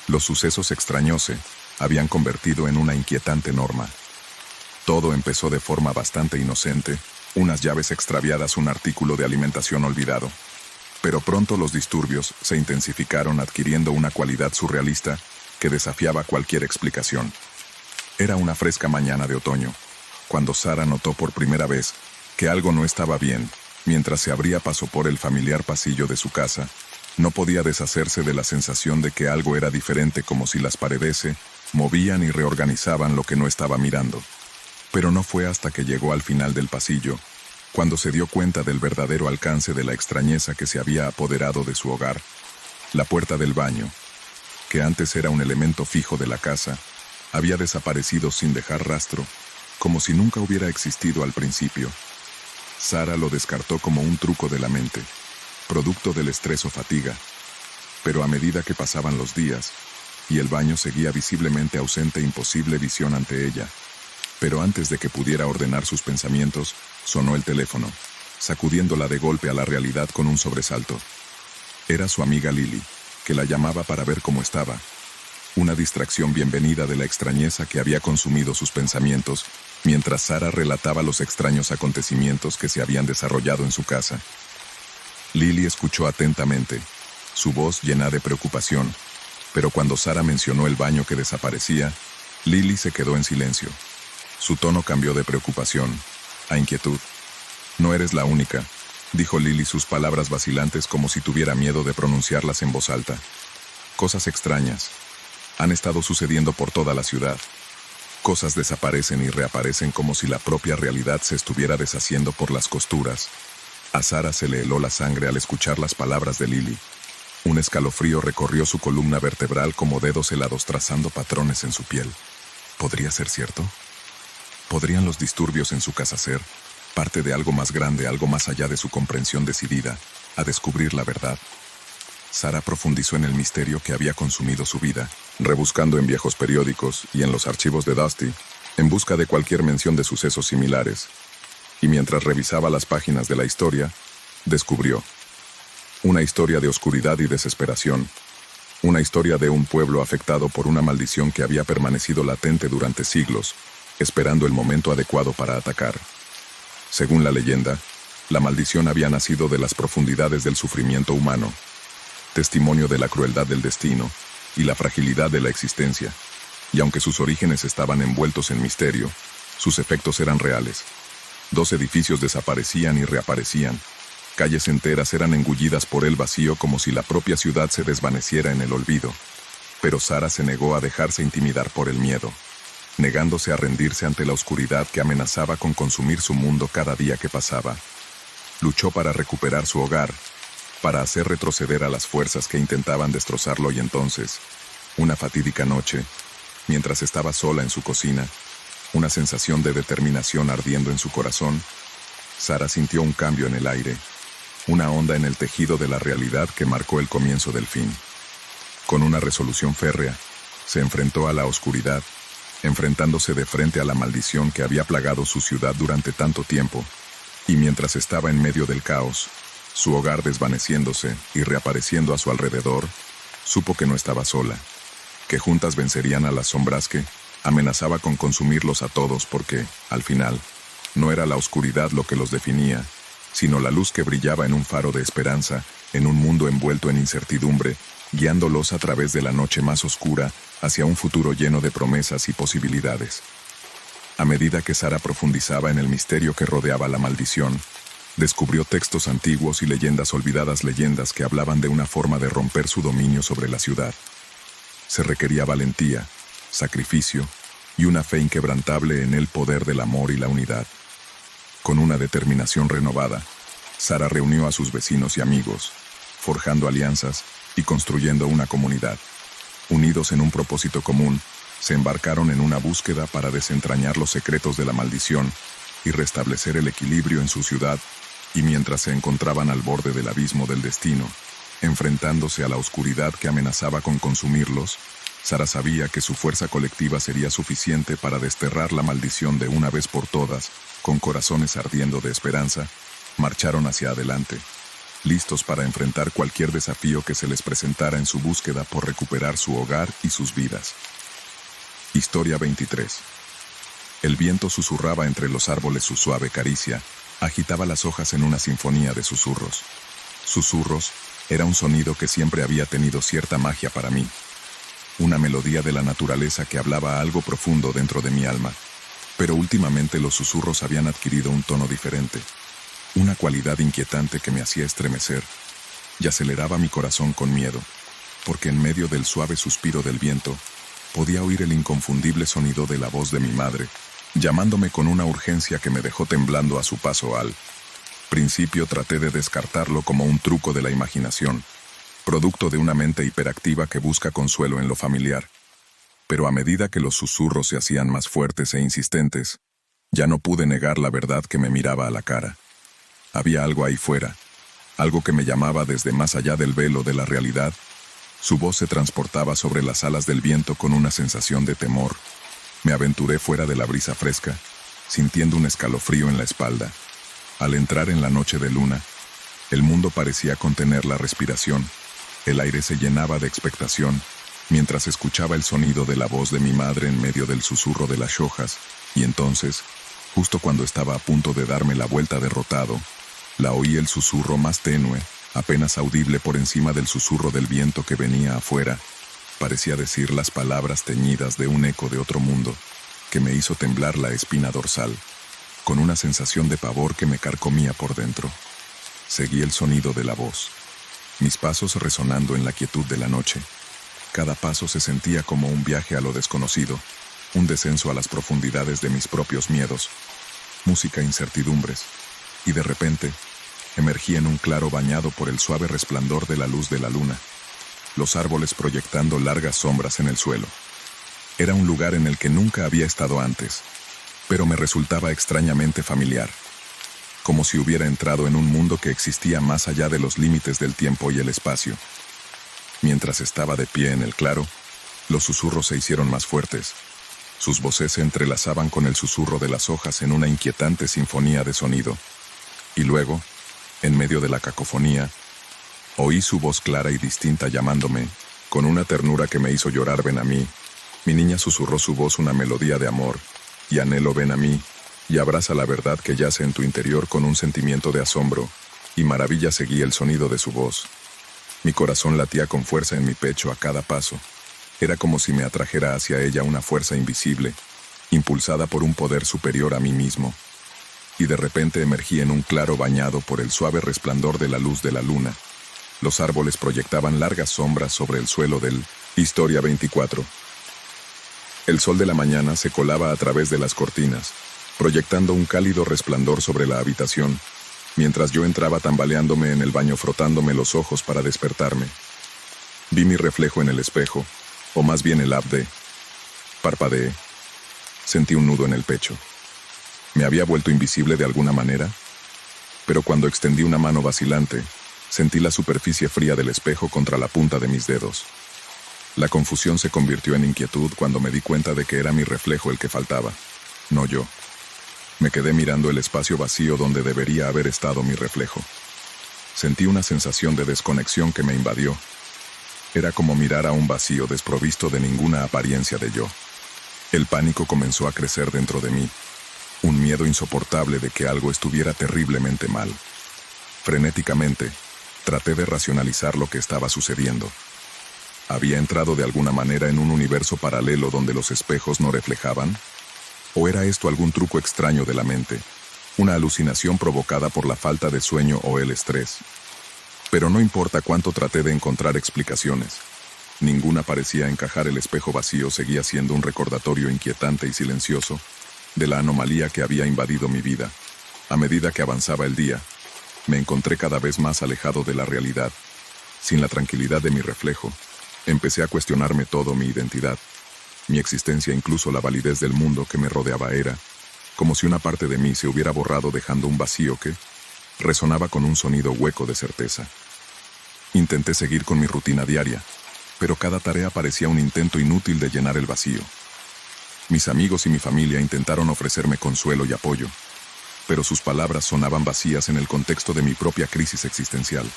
los sucesos extraños se habían convertido en una inquietante norma. Todo empezó de forma bastante inocente, unas llaves extraviadas, un artículo de alimentación olvidado. Pero pronto los disturbios se intensificaron, adquiriendo una cualidad surrealista que desafiaba cualquier explicación. Era una fresca mañana de otoño, cuando Sara notó por primera vez que algo no estaba bien. Mientras se abría paso por el familiar pasillo de su casa, no podía deshacerse de la sensación de que algo era diferente, como si las paredes se movían y reorganizaban lo que no estaba mirando. Pero no fue hasta que llegó al final del pasillo, Cuando se dio cuenta del verdadero alcance de la extrañeza que se había apoderado de su hogar, la puerta del baño, que antes era un elemento fijo de la casa, había desaparecido sin dejar rastro, como si nunca hubiera existido al principio. Sara lo descartó como un truco de la mente, producto del estrés o fatiga, pero a medida que pasaban los días, y el baño seguía visiblemente ausente, imposible visión ante ella. Pero antes de que pudiera ordenar sus pensamientos, sonó el teléfono, sacudiéndola de golpe a la realidad con un sobresalto. Era su amiga Lily, que la llamaba para ver cómo estaba. Una distracción bienvenida de la extrañeza que había consumido sus pensamientos, mientras Sara relataba los extraños acontecimientos que se habían desarrollado en su casa. Lily escuchó atentamente, su voz llena de preocupación, pero cuando Sara mencionó el baño que desaparecía, Lily se quedó en silencio. Su tono cambió de preocupación a inquietud. «No eres la única», dijo Lily, sus palabras vacilantes como si tuviera miedo de pronunciarlas en voz alta. «Cosas extrañas han estado sucediendo por toda la ciudad. Cosas desaparecen y reaparecen como si la propia realidad se estuviera deshaciendo por las costuras». A Sara se le heló la sangre al escuchar las palabras de Lily. Un escalofrío recorrió su columna vertebral como dedos helados trazando patrones en su piel. ¿Podría ser cierto? ¿Podrían los disturbios en su casa ser parte de algo más grande, algo más allá de su comprensión decidida a descubrir la verdad? Sara profundizó en el misterio que había consumido su vida, rebuscando en viejos periódicos y en los archivos de Dusty, en busca de cualquier mención de sucesos similares. Y mientras revisaba las páginas de la historia, descubrió una historia de oscuridad y desesperación, una historia de un pueblo afectado por una maldición que había permanecido latente durante siglos, esperando el momento adecuado para atacar. Según la leyenda, la maldición había nacido de las profundidades del sufrimiento humano, testimonio de la crueldad del destino y la fragilidad de la existencia, y aunque sus orígenes estaban envueltos en misterio, sus efectos eran reales. 2 edificios desaparecían y reaparecían, calles enteras eran engullidas por el vacío como si la propia ciudad se desvaneciera en el olvido. Pero Sara se negó a dejarse intimidar por el miedo, negándose a rendirse ante la oscuridad que amenazaba con consumir su mundo cada día que pasaba. Luchó para recuperar su hogar, para hacer retroceder a las fuerzas que intentaban destrozarlo, y entonces, una fatídica noche, mientras estaba sola en su cocina, una sensación de determinación ardiendo en su corazón, Sara sintió un cambio en el aire, una onda en el tejido de la realidad que marcó el comienzo del fin. Con una resolución férrea, se enfrentó a la oscuridad, enfrentándose de frente a la maldición que había plagado su ciudad durante tanto tiempo, y mientras estaba en medio del caos, su hogar desvaneciéndose y reapareciendo a su alrededor, supo que no estaba sola, que juntas vencerían a las sombras que amenazaba con consumirlos a todos, porque, al final, no era la oscuridad lo que los definía, sino la luz que brillaba en un faro de esperanza, en un mundo envuelto en incertidumbre, guiándolos a través de la noche más oscura hacia un futuro lleno de promesas y posibilidades. A medida que Sara profundizaba en el misterio que rodeaba la maldición, descubrió textos antiguos y leyendas olvidadas, leyendas que hablaban de una forma de romper su dominio sobre la ciudad. Se requería valentía, sacrificio y una fe inquebrantable en el poder del amor y la unidad. Con una determinación renovada, Sara reunió a sus vecinos y amigos, forjando alianzas y construyendo una comunidad. Unidos en un propósito común, se embarcaron en una búsqueda para desentrañar los secretos de la maldición y restablecer el equilibrio en su ciudad, y mientras se encontraban al borde del abismo del destino, enfrentándose a la oscuridad que amenazaba con consumirlos, Sara sabía que su fuerza colectiva sería suficiente para desterrar la maldición de una vez por todas. Con corazones ardiendo de esperanza, marcharon hacia adelante, listos para enfrentar cualquier desafío que se les presentara en su búsqueda por recuperar su hogar y sus vidas. Historia 23. El viento susurraba entre los árboles, su suave caricia agitaba las hojas en una sinfonía de susurros. Susurros era un sonido que siempre había tenido cierta magia para mí. Una melodía de la naturaleza que hablaba algo profundo dentro de mi alma. Pero últimamente los susurros habían adquirido un tono diferente, una cualidad inquietante que me hacía estremecer y aceleraba mi corazón con miedo, porque en medio del suave suspiro del viento podía oír el inconfundible sonido de la voz de mi madre, llamándome con una urgencia que me dejó temblando a su paso al principio traté de descartarlo como un truco de la imaginación, producto de una mente hiperactiva que busca consuelo en lo familiar. Pero a medida que los susurros se hacían más fuertes e insistentes, ya no pude negar la verdad que me miraba a la cara. Había algo ahí fuera, algo que me llamaba desde más allá del velo de la realidad. Su voz se transportaba sobre las alas del viento con una sensación de temor. Me aventuré fuera de la brisa fresca, sintiendo un escalofrío en la espalda. Al entrar en la noche de luna, el mundo parecía contener la respiración. El aire se llenaba de expectación, mientras escuchaba el sonido de la voz de mi madre en medio del susurro de las hojas, y entonces, justo cuando estaba a punto de darme la vuelta derrotado, la oí el susurro más tenue, apenas audible por encima del susurro del viento que venía afuera. Parecía decir las palabras teñidas de un eco de otro mundo, que me hizo temblar la espina dorsal, con una sensación de pavor que me carcomía por dentro. Seguí el sonido de la voz, mis pasos resonando en la quietud de la noche. Cada paso se sentía como un viaje a lo desconocido, un descenso a las profundidades de mis propios miedos, música e incertidumbres, y de repente, emergí en un claro bañado por el suave resplandor de la luz de la luna, los árboles proyectando largas sombras en el suelo. Era un lugar en el que nunca había estado antes, pero me resultaba extrañamente familiar, como si hubiera entrado en un mundo que existía más allá de los límites del tiempo y el espacio. Mientras estaba de pie en el claro, los susurros se hicieron más fuertes. Sus voces se entrelazaban con el susurro de las hojas en una inquietante sinfonía de sonido. Y luego, en medio de la cacofonía, oí su voz clara y distinta llamándome, con una ternura que me hizo llorar. Ven a mí. Mi niña, susurró su voz, una melodía de amor y anhelo. Ven a mí, y abraza la verdad que yace en tu interior. Con un sentimiento de asombro y maravilla seguí el sonido de su voz. Mi corazón latía con fuerza en mi pecho a cada paso. Era como si me atrajera hacia ella una fuerza invisible, impulsada por un poder superior a mí mismo. Y de repente emergí en un claro bañado por el suave resplandor de la luz de la luna. Los árboles proyectaban largas sombras sobre el suelo del Historia 24. El sol de la mañana se colaba a través de las cortinas, proyectando un cálido resplandor sobre la habitación, mientras yo entraba tambaleándome en el baño, frotándome los ojos para despertarme. Vi mi reflejo en el espejo, o más bien el abde. Parpadeé. Sentí un nudo en el pecho. ¿Me había vuelto invisible de alguna manera? Pero cuando extendí una mano vacilante, sentí la superficie fría del espejo contra la punta de mis dedos. La confusión se convirtió en inquietud cuando me di cuenta de que era mi reflejo el que faltaba, no yo. Me quedé mirando el espacio vacío donde debería haber estado mi reflejo. Sentí una sensación de desconexión que me invadió. Era como mirar a un vacío desprovisto de ninguna apariencia de yo. El pánico comenzó a crecer dentro de mí. Un miedo insoportable de que algo estuviera terriblemente mal. Frenéticamente, traté de racionalizar lo que estaba sucediendo. ¿Había entrado de alguna manera en un universo paralelo donde los espejos no reflejaban? ¿O era esto algún truco extraño de la mente? Una alucinación provocada por la falta de sueño o el estrés. Pero no importa cuánto traté de encontrar explicaciones. Ninguna parecía encajar. El espejo vacío seguía siendo un recordatorio inquietante y silencioso de la anomalía que había invadido mi vida. A medida que avanzaba el día, me encontré cada vez más alejado de la realidad. Sin la tranquilidad de mi reflejo, empecé a cuestionarme todo: mi identidad, mi existencia, incluso la validez del mundo que me rodeaba. Era como si una parte de mí se hubiera borrado, dejando un vacío que resonaba con un sonido hueco de certeza. Intenté seguir con mi rutina diaria, pero cada tarea parecía un intento inútil de llenar el vacío. Mis amigos y mi familia intentaron ofrecerme consuelo y apoyo, pero sus palabras sonaban vacías en el contexto de mi propia crisis existencial.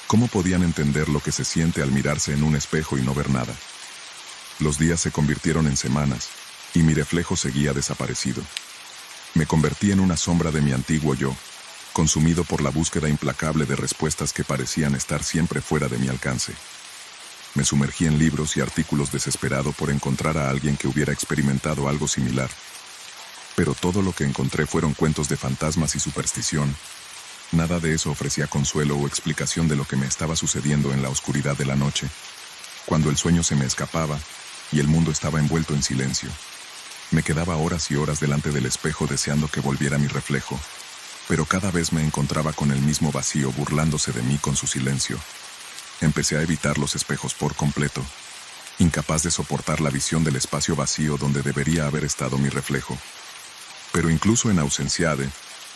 ¿Cómo podían entender lo que se siente al mirarse en un espejo y no ver nada? Los días se convirtieron en semanas, y mi reflejo seguía desaparecido. Me convertí en una sombra de mi antiguo yo, consumido por la búsqueda implacable de respuestas que parecían estar siempre fuera de mi alcance. Me sumergí en libros y artículos, desesperado por encontrar a alguien que hubiera experimentado algo similar. Pero todo lo que encontré fueron cuentos de fantasmas y superstición. Nada de eso ofrecía consuelo o explicación de lo que me estaba sucediendo en la oscuridad de la noche, cuando el sueño se me escapaba y el mundo estaba envuelto en silencio. Me quedaba horas y horas delante del espejo deseando que volviera mi reflejo, pero cada vez me encontraba con el mismo vacío burlándose de mí con su silencio. Empecé a evitar los espejos por completo, incapaz de soportar la visión del espacio vacío donde debería haber estado mi reflejo. Pero incluso en ausencia de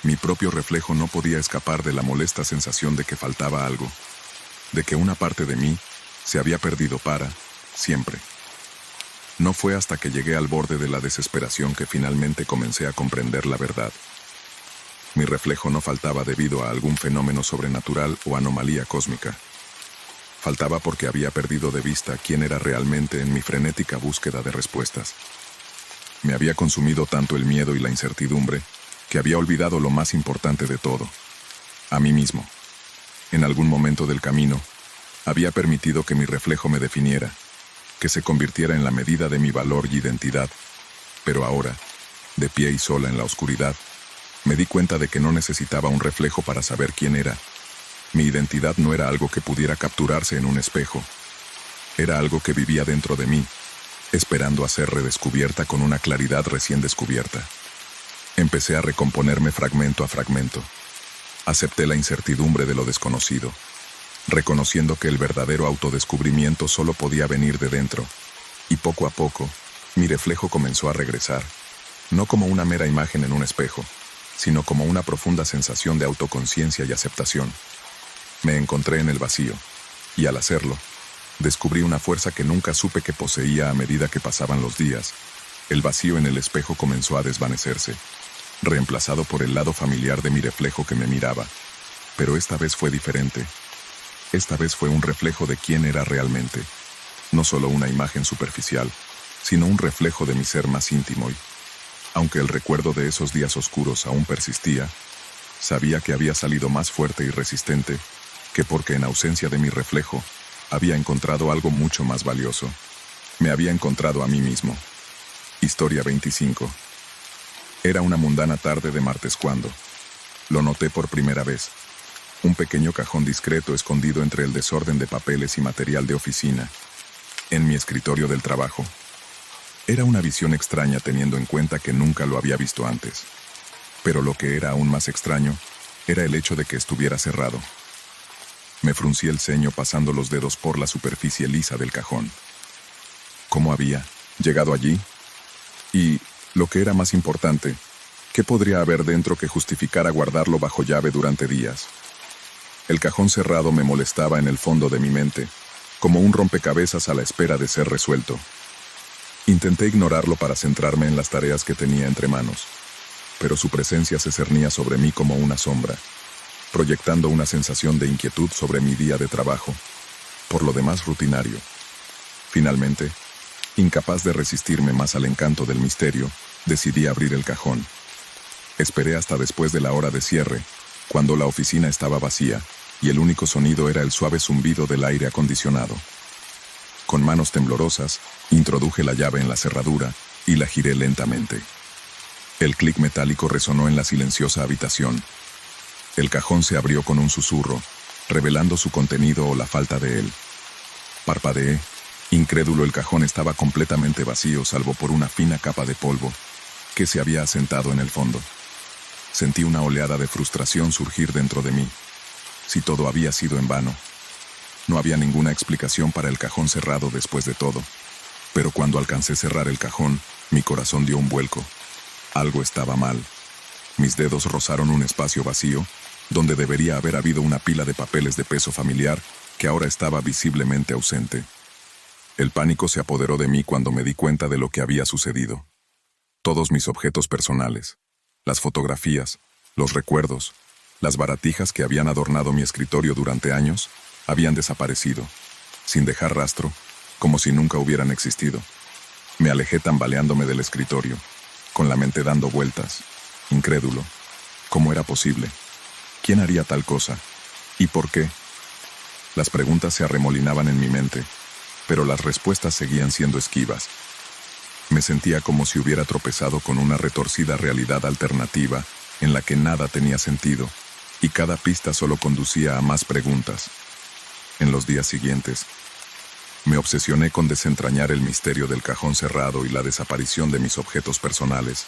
mi propio reflejo no podía escapar de la molesta sensación de que faltaba algo, de que una parte de mí se había perdido para siempre. No fue hasta que llegué al borde de la desesperación que finalmente comencé a comprender la verdad. Mi reflejo no faltaba debido a algún fenómeno sobrenatural o anomalía cósmica. Faltaba porque había perdido de vista quién era realmente en mi frenética búsqueda de respuestas. Me había consumido tanto el miedo y la incertidumbre que había olvidado lo más importante de todo, a mí mismo. En algún momento del camino, había permitido que mi reflejo me definiera, que se convirtiera en la medida de mi valor y identidad, pero ahora, de pie y sola en la oscuridad, me di cuenta de que no necesitaba un reflejo para saber quién era. Mi identidad no era algo que pudiera capturarse en un espejo, era algo que vivía dentro de mí, esperando a ser redescubierta con una claridad recién descubierta. Empecé a recomponerme fragmento a fragmento. Acepté la incertidumbre de lo desconocido, reconociendo que el verdadero autodescubrimiento solo podía venir de dentro, y poco a poco, mi reflejo comenzó a regresar, no como una mera imagen en un espejo, sino como una profunda sensación de autoconciencia y aceptación. Me encontré en el vacío, y al hacerlo, descubrí una fuerza que nunca supe que poseía a medida que pasaban los días. El vacío en el espejo comenzó a desvanecerse, reemplazado por el lado familiar de mi reflejo que me miraba. Pero esta vez fue diferente. Esta vez fue un reflejo de quién era realmente, no solo una imagen superficial, sino un reflejo de mi ser más íntimo y, aunque el recuerdo de esos días oscuros aún persistía, sabía que había salido más fuerte y resistente, que porque en ausencia de mi reflejo, había encontrado algo mucho más valioso. Me había encontrado a mí mismo. Historia 25. Era una mundana tarde de martes cuando lo noté por primera vez. Un pequeño cajón discreto escondido entre el desorden de papeles y material de oficina, en mi escritorio del trabajo. Era una visión extraña teniendo en cuenta que nunca lo había visto antes. Pero lo que era aún más extraño, era el hecho de que estuviera cerrado. Me fruncí el ceño pasando los dedos por la superficie lisa del cajón. ¿Cómo había llegado allí? Y, lo que era más importante, ¿qué podría haber dentro que justificara guardarlo bajo llave durante días? El cajón cerrado me molestaba en el fondo de mi mente, como un rompecabezas a la espera de ser resuelto. Intenté ignorarlo para centrarme en las tareas que tenía entre manos, pero su presencia se cernía sobre mí como una sombra, proyectando una sensación de inquietud sobre mi día de trabajo, por lo demás rutinario. Finalmente, incapaz de resistirme más al encanto del misterio, decidí abrir el cajón. Esperé hasta después de la hora de cierre, cuando la oficina estaba vacía, y el único sonido era el suave zumbido del aire acondicionado. Con manos temblorosas, introduje la llave en la cerradura y la giré lentamente. El clic metálico resonó en la silenciosa habitación. El cajón se abrió con un susurro, revelando su contenido o la falta de él. Parpadeé. Incrédulo, el cajón estaba completamente vacío salvo por una fina capa de polvo que se había asentado en el fondo. Sentí una oleada de frustración surgir dentro de mí. Si todo había sido en vano. No había ninguna explicación para el cajón cerrado después de todo. Pero cuando alcancé a cerrar el cajón, mi corazón dio un vuelco. Algo estaba mal. Mis dedos rozaron un espacio vacío, donde debería haber habido una pila de papeles de peso familiar que ahora estaba visiblemente ausente. El pánico se apoderó de mí cuando me di cuenta de lo que había sucedido. Todos mis objetos personales, las fotografías, los recuerdos, las baratijas que habían adornado mi escritorio durante años, habían desaparecido, sin dejar rastro, como si nunca hubieran existido. Me alejé tambaleándome del escritorio, con la mente dando vueltas, incrédulo. ¿Cómo era posible? ¿Quién haría tal cosa? ¿Y por qué? Las preguntas se arremolinaban en mi mente, pero las respuestas seguían siendo esquivas. Me sentía como si hubiera tropezado con una retorcida realidad alternativa en la que nada tenía sentido, y cada pista solo conducía a más preguntas. En los días siguientes, me obsesioné con desentrañar el misterio del cajón cerrado y la desaparición de mis objetos personales.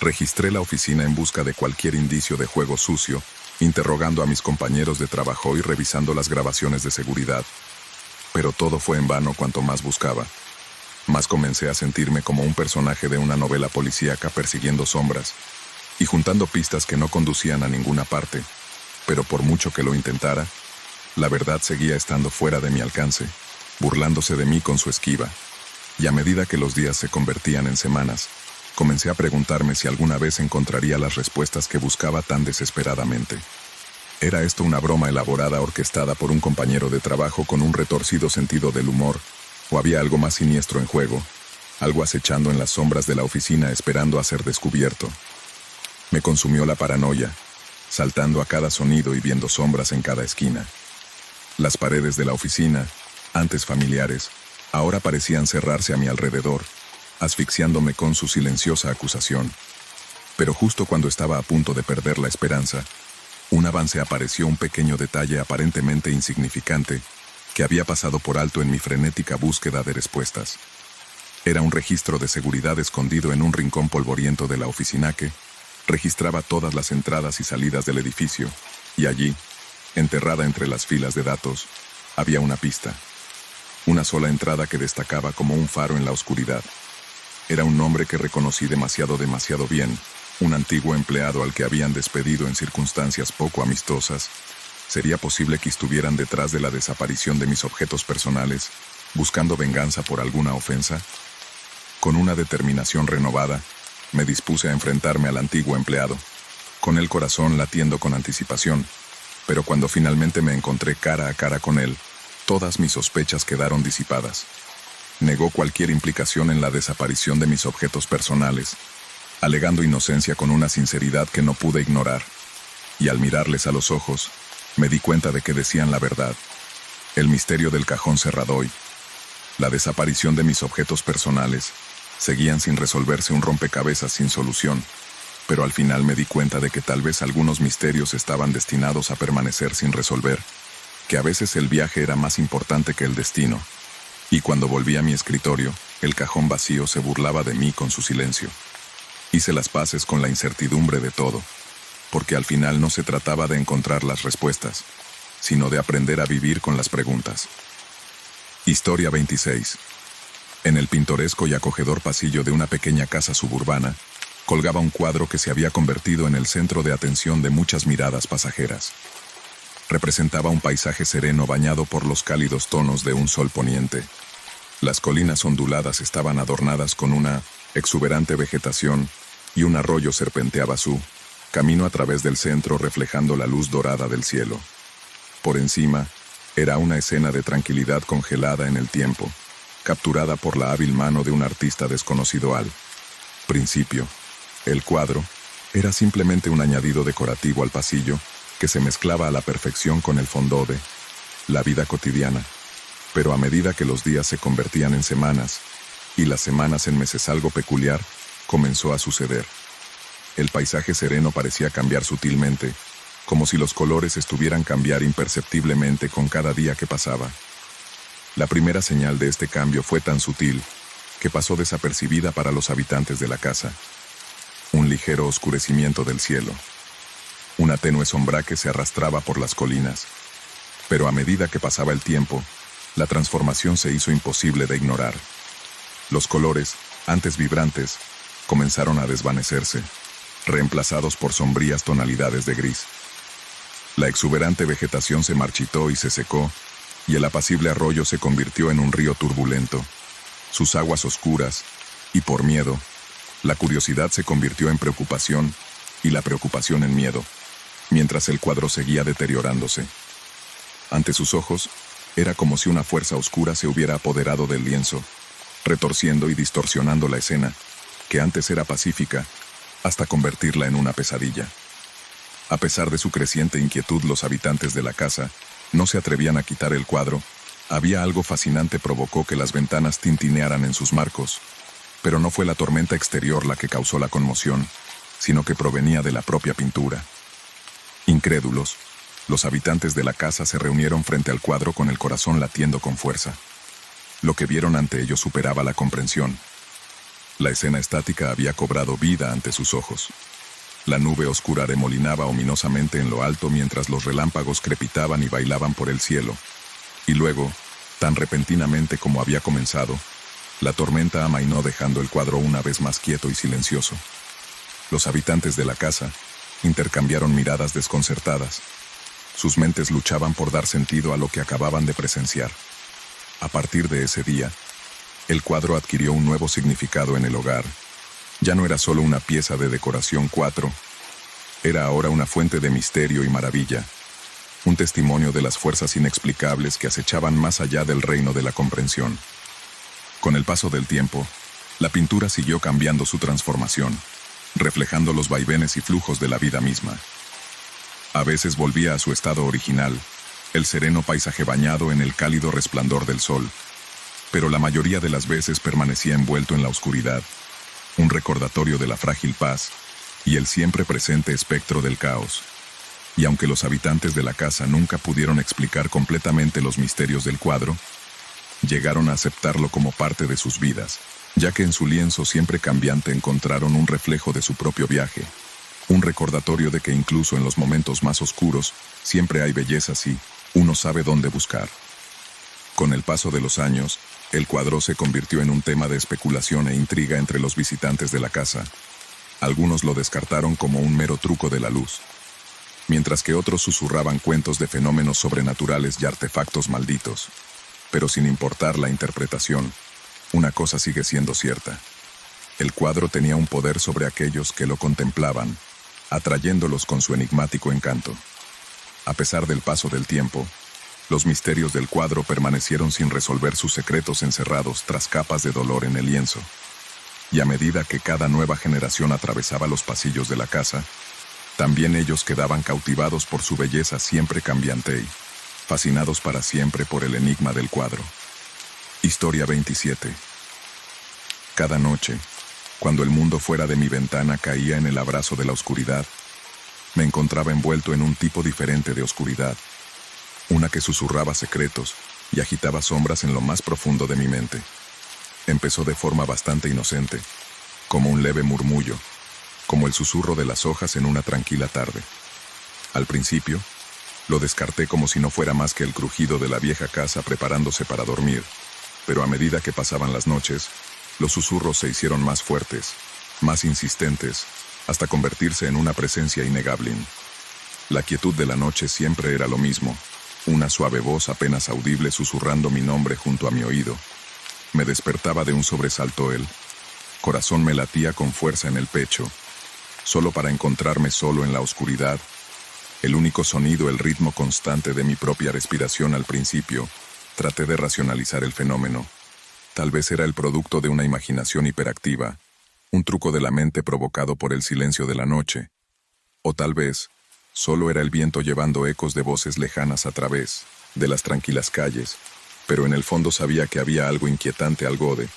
Registré la oficina en busca de cualquier indicio de juego sucio, interrogando a mis compañeros de trabajo y revisando las grabaciones de seguridad. Pero todo fue en vano. Cuanto más buscaba, más comencé a sentirme como un personaje de una novela policíaca persiguiendo sombras y juntando pistas que no conducían a ninguna parte. Pero por mucho que lo intentara, la verdad seguía estando fuera de mi alcance, burlándose de mí con su esquiva. Y a medida que los días se convertían en semanas, comencé a preguntarme si alguna vez encontraría las respuestas que buscaba tan desesperadamente. ¿Era esto una broma elaborada orquestada por un compañero de trabajo con un retorcido sentido del humor? ¿O había algo más siniestro en juego? Algo acechando en las sombras de la oficina esperando a ser descubierto. Me consumió la paranoia, saltando a cada sonido y viendo sombras en cada esquina. Las paredes de la oficina, antes familiares, ahora parecían cerrarse a mi alrededor, asfixiándome con su silenciosa acusación. Pero justo cuando estaba a punto de perder la esperanza, un avance apareció, un pequeño detalle aparentemente insignificante que había pasado por alto en mi frenética búsqueda de respuestas. Era un registro de seguridad escondido en un rincón polvoriento de la oficina que registraba todas las entradas y salidas del edificio, y allí, enterrada entre las filas de datos, había una pista. Una sola entrada que destacaba como un faro en la oscuridad. Era un nombre que reconocí demasiado bien, un antiguo empleado al que habían despedido en circunstancias poco amistosas. ¿Sería posible que estuvieran detrás de la desaparición de mis objetos personales, buscando venganza por alguna ofensa? Con una determinación renovada, me dispuse a enfrentarme al antiguo empleado, con el corazón latiendo con anticipación, pero cuando finalmente me encontré cara a cara con él, todas mis sospechas quedaron disipadas. Negó cualquier implicación en la desaparición de mis objetos personales, alegando inocencia con una sinceridad que no pude ignorar. Y al mirarles a los ojos, me di cuenta de que decían la verdad. El misterio del cajón cerrado y la desaparición de mis objetos personales seguían sin resolverse, un rompecabezas sin solución. Pero al final me di cuenta de que tal vez algunos misterios estaban destinados a permanecer sin resolver, que a veces el viaje era más importante que el destino. Y cuando volví a mi escritorio, el cajón vacío se burlaba de mí con su silencio. Hice las paces con la incertidumbre de todo, porque al final no se trataba de encontrar las respuestas, sino de aprender a vivir con las preguntas. Historia 26. En el pintoresco y acogedor pasillo de una pequeña casa suburbana, colgaba un cuadro que se había convertido en el centro de atención de muchas miradas pasajeras. Representaba un paisaje sereno bañado por los cálidos tonos de un sol poniente. Las colinas onduladas estaban adornadas con una exuberante vegetación y un arroyo serpenteaba su camino a través del centro, reflejando la luz dorada del cielo. Por encima, era una escena de tranquilidad congelada en el tiempo, capturada por la hábil mano de un artista desconocido al principio. El cuadro era simplemente un añadido decorativo al pasillo que se mezclaba a la perfección con el fondo de la vida cotidiana. Pero a medida que los días se convertían en semanas, y las semanas en meses, algo peculiar comenzó a suceder. El paisaje sereno parecía cambiar sutilmente, como si los colores estuvieran cambiar imperceptiblemente con cada día que pasaba. La primera señal de este cambio fue tan sutil que pasó desapercibida para los habitantes de la casa. Un ligero oscurecimiento del cielo. Una tenue sombra que se arrastraba por las colinas. Pero a medida que pasaba el tiempo, la transformación se hizo imposible de ignorar. Los colores, antes vibrantes, comenzaron a desvanecerse, reemplazados por sombrías tonalidades de gris. La exuberante vegetación se marchitó y se secó, y el apacible arroyo se convirtió en un río turbulento. Sus aguas oscuras, y por miedo, la curiosidad se convirtió en preocupación, y la preocupación en miedo, mientras el cuadro seguía deteriorándose. Ante sus ojos, era como si una fuerza oscura se hubiera apoderado del lienzo, retorciendo y distorsionando la escena, que antes era pacífica, hasta convertirla en una pesadilla. A pesar de su creciente inquietud, los habitantes de la casa no se atrevían a quitar el cuadro. Había algo fascinante provocó que las ventanas tintinearan en sus marcos, pero no fue la tormenta exterior la que causó la conmoción, sino que provenía de la propia pintura. Incrédulos, los habitantes de la casa se reunieron frente al cuadro con el corazón latiendo con fuerza. Lo que vieron ante ellos superaba la comprensión. La escena estática había cobrado vida ante sus ojos. La nube oscura remolinaba ominosamente en lo alto mientras los relámpagos crepitaban y bailaban por el cielo. Y luego, tan repentinamente como había comenzado, la tormenta amainó dejando el cuadro una vez más quieto y silencioso. Los habitantes de la casa intercambiaron miradas desconcertadas. Sus mentes luchaban por dar sentido a lo que acababan de presenciar. A partir de ese día, el cuadro adquirió un nuevo significado en el hogar. Ya no era solo una pieza de decoración 4, era ahora una fuente de misterio y maravilla, un testimonio de las fuerzas inexplicables que acechaban más allá del reino de la comprensión. Con el paso del tiempo, la pintura siguió cambiando su transformación, reflejando los vaivenes y flujos de la vida misma. A veces volvía a su estado original, el sereno paisaje bañado en el cálido resplandor del sol, pero la mayoría de las veces permanecía envuelto en la oscuridad, un recordatorio de la frágil paz y el siempre presente espectro del caos. Y aunque los habitantes de la casa nunca pudieron explicar completamente los misterios del cuadro, llegaron a aceptarlo como parte de sus vidas, ya que en su lienzo siempre cambiante encontraron un reflejo de su propio viaje, un recordatorio de que incluso en los momentos más oscuros, siempre hay belleza si uno sabe dónde buscar. Con el paso de los años, el cuadro se convirtió en un tema de especulación e intriga entre los visitantes de la casa. Algunos lo descartaron como un mero truco de la luz, mientras que otros susurraban cuentos de fenómenos sobrenaturales y artefactos malditos. Pero sin importar la interpretación, una cosa sigue siendo cierta. El cuadro tenía un poder sobre aquellos que lo contemplaban, atrayéndolos con su enigmático encanto. A pesar del paso del tiempo, los misterios del cuadro permanecieron sin resolver sus secretos encerrados tras capas de dolor en el lienzo. Y a medida que cada nueva generación atravesaba los pasillos de la casa, también ellos quedaban cautivados por su belleza siempre cambiante y fascinados para siempre por el enigma del cuadro. Historia 27. Cada noche, cuando el mundo fuera de mi ventana caía en el abrazo de la oscuridad, me encontraba envuelto en un tipo diferente de oscuridad, una que susurraba secretos y agitaba sombras en lo más profundo de mi mente. Empezó de forma bastante inocente, como un leve murmullo, como el susurro de las hojas en una tranquila tarde. Al principio, lo descarté como si no fuera más que el crujido de la vieja casa preparándose para dormir, pero a medida que pasaban las noches, los susurros se hicieron más fuertes, más insistentes, hasta convertirse en una presencia innegable. La quietud de la noche siempre era lo mismo, una suave voz apenas audible susurrando mi nombre junto a mi oído. Me despertaba de un sobresalto el corazón me latía con fuerza en el pecho, solo para encontrarme solo en la oscuridad. El único sonido, el ritmo constante de mi propia respiración al principio. Traté de racionalizar el fenómeno. Tal vez era el producto de una imaginación hiperactiva, un truco de la mente provocado por el silencio de la noche. O tal vez, solo era el viento llevando ecos de voces lejanas a través de las tranquilas calles, pero en el fondo sabía que había algo inquietante, algo de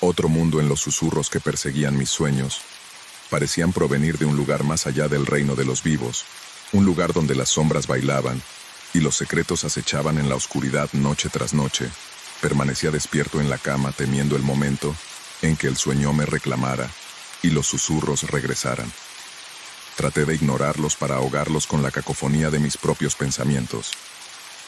otro mundo en los susurros que perseguían mis sueños. Parecían provenir de un lugar más allá del reino de los vivos, un lugar donde las sombras bailaban y los secretos acechaban en la oscuridad noche tras noche. Permanecía despierto en la cama temiendo el momento en que el sueño me reclamara y los susurros regresaran. Traté de ignorarlos para ahogarlos con la cacofonía de mis propios pensamientos,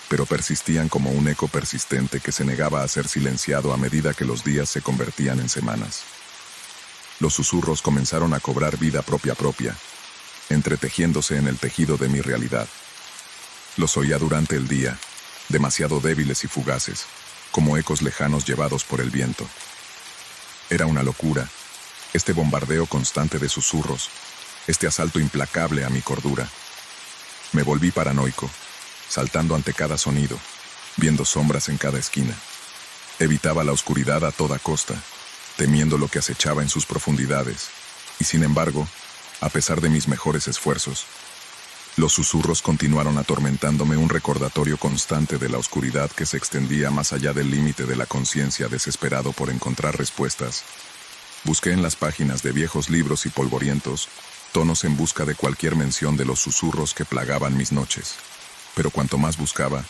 pero persistían como un eco persistente que se negaba a ser silenciado a medida que los días se convertían en semanas. Los susurros comenzaron a cobrar vida propia, entretejiéndose en el tejido de mi realidad. Los oía durante el día, demasiado débiles y fugaces, como ecos lejanos llevados por el viento. Era una locura, este bombardeo constante de susurros, este asalto implacable a mi cordura. Me volví paranoico, saltando ante cada sonido, viendo sombras en cada esquina. Evitaba la oscuridad a toda costa, temiendo lo que acechaba en sus profundidades, y sin embargo, a pesar de mis mejores esfuerzos, los susurros continuaron atormentándome, un recordatorio constante de la oscuridad que se extendía más allá del límite de la conciencia, desesperado por encontrar respuestas. Busqué en las páginas de viejos libros y polvorientos tonos en busca de cualquier mención de los susurros que plagaban mis noches. Pero cuanto más buscaba,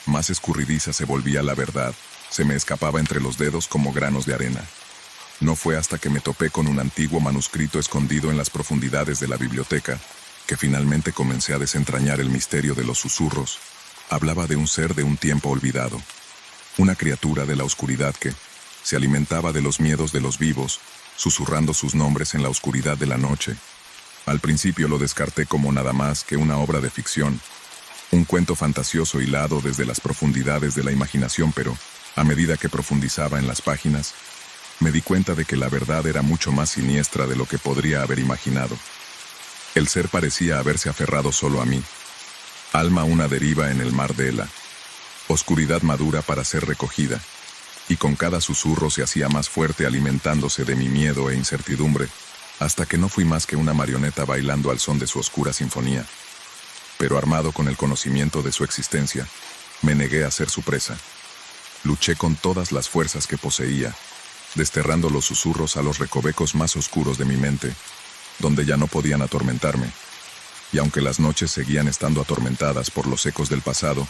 más escurridiza se volvía la verdad, se me escapaba entre los dedos como granos de arena. No fue hasta que me topé con un antiguo manuscrito escondido en las profundidades de la biblioteca que finalmente comencé a desentrañar el misterio de los susurros. Hablaba de un ser de un tiempo olvidado, una criatura de la oscuridad que se alimentaba de los miedos de los vivos, susurrando sus nombres en la oscuridad de la noche. Al principio lo descarté como nada más que una obra de ficción, un cuento fantasioso hilado desde las profundidades de la imaginación, pero, a medida que profundizaba en las páginas, me di cuenta de que la verdad era mucho más siniestra de lo que podría haber imaginado. El ser parecía haberse aferrado solo a mí, alma una deriva en el mar de la oscuridad madura para ser recogida, y con cada susurro se hacía más fuerte alimentándose de mi miedo e incertidumbre, hasta que no fui más que una marioneta bailando al son de su oscura sinfonía. Pero armado con el conocimiento de su existencia, me negué a ser su presa. Luché con todas las fuerzas que poseía, desterrando los susurros a los recovecos más oscuros de mi mente, donde ya no podían atormentarme. Y aunque las noches seguían estando atormentadas por los ecos del pasado,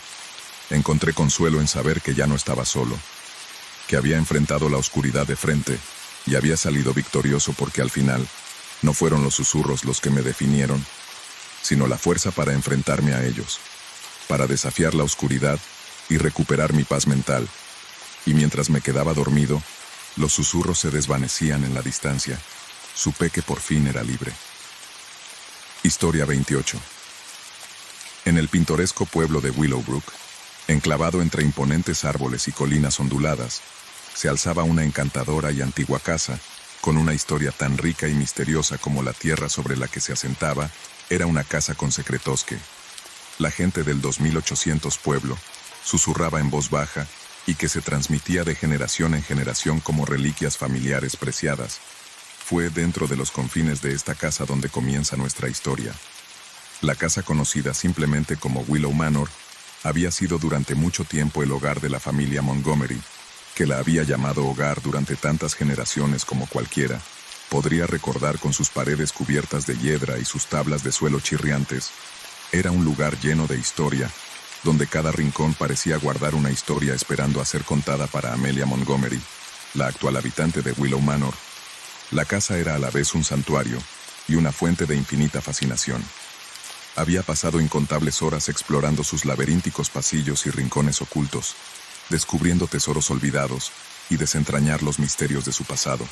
encontré consuelo en saber que ya no estaba solo, que había enfrentado la oscuridad de frente y había salido victorioso porque al final no fueron los susurros los que me definieron, sino la fuerza para enfrentarme a ellos, para desafiar la oscuridad y recuperar mi paz mental. Y mientras me quedaba dormido, los susurros se desvanecían en la distancia. Supe que por fin era libre. Historia 28. En el pintoresco pueblo de Willowbrook, enclavado entre imponentes árboles y colinas onduladas, se alzaba una encantadora y antigua casa, con una historia tan rica y misteriosa como la tierra sobre la que se asentaba. Era una casa con secretos que la gente del 2800 pueblo susurraba en voz baja y que se transmitía de generación en generación como reliquias familiares preciadas. Fue dentro de los confines de esta casa donde comienza nuestra historia. La casa conocida simplemente como Willow Manor había sido durante mucho tiempo el hogar de la familia Montgomery, que la había llamado hogar durante tantas generaciones como cualquiera podría recordar, con sus paredes cubiertas de hiedra y sus tablas de suelo chirriantes. Era un lugar lleno de historia, donde cada rincón parecía guardar una historia esperando a ser contada para Amelia Montgomery, la actual habitante de Willow Manor. La casa era a la vez un santuario y una fuente de infinita fascinación. Había pasado incontables horas explorando sus laberínticos pasillos y rincones ocultos, descubriendo tesoros olvidados y desentrañar los misterios de su pasado,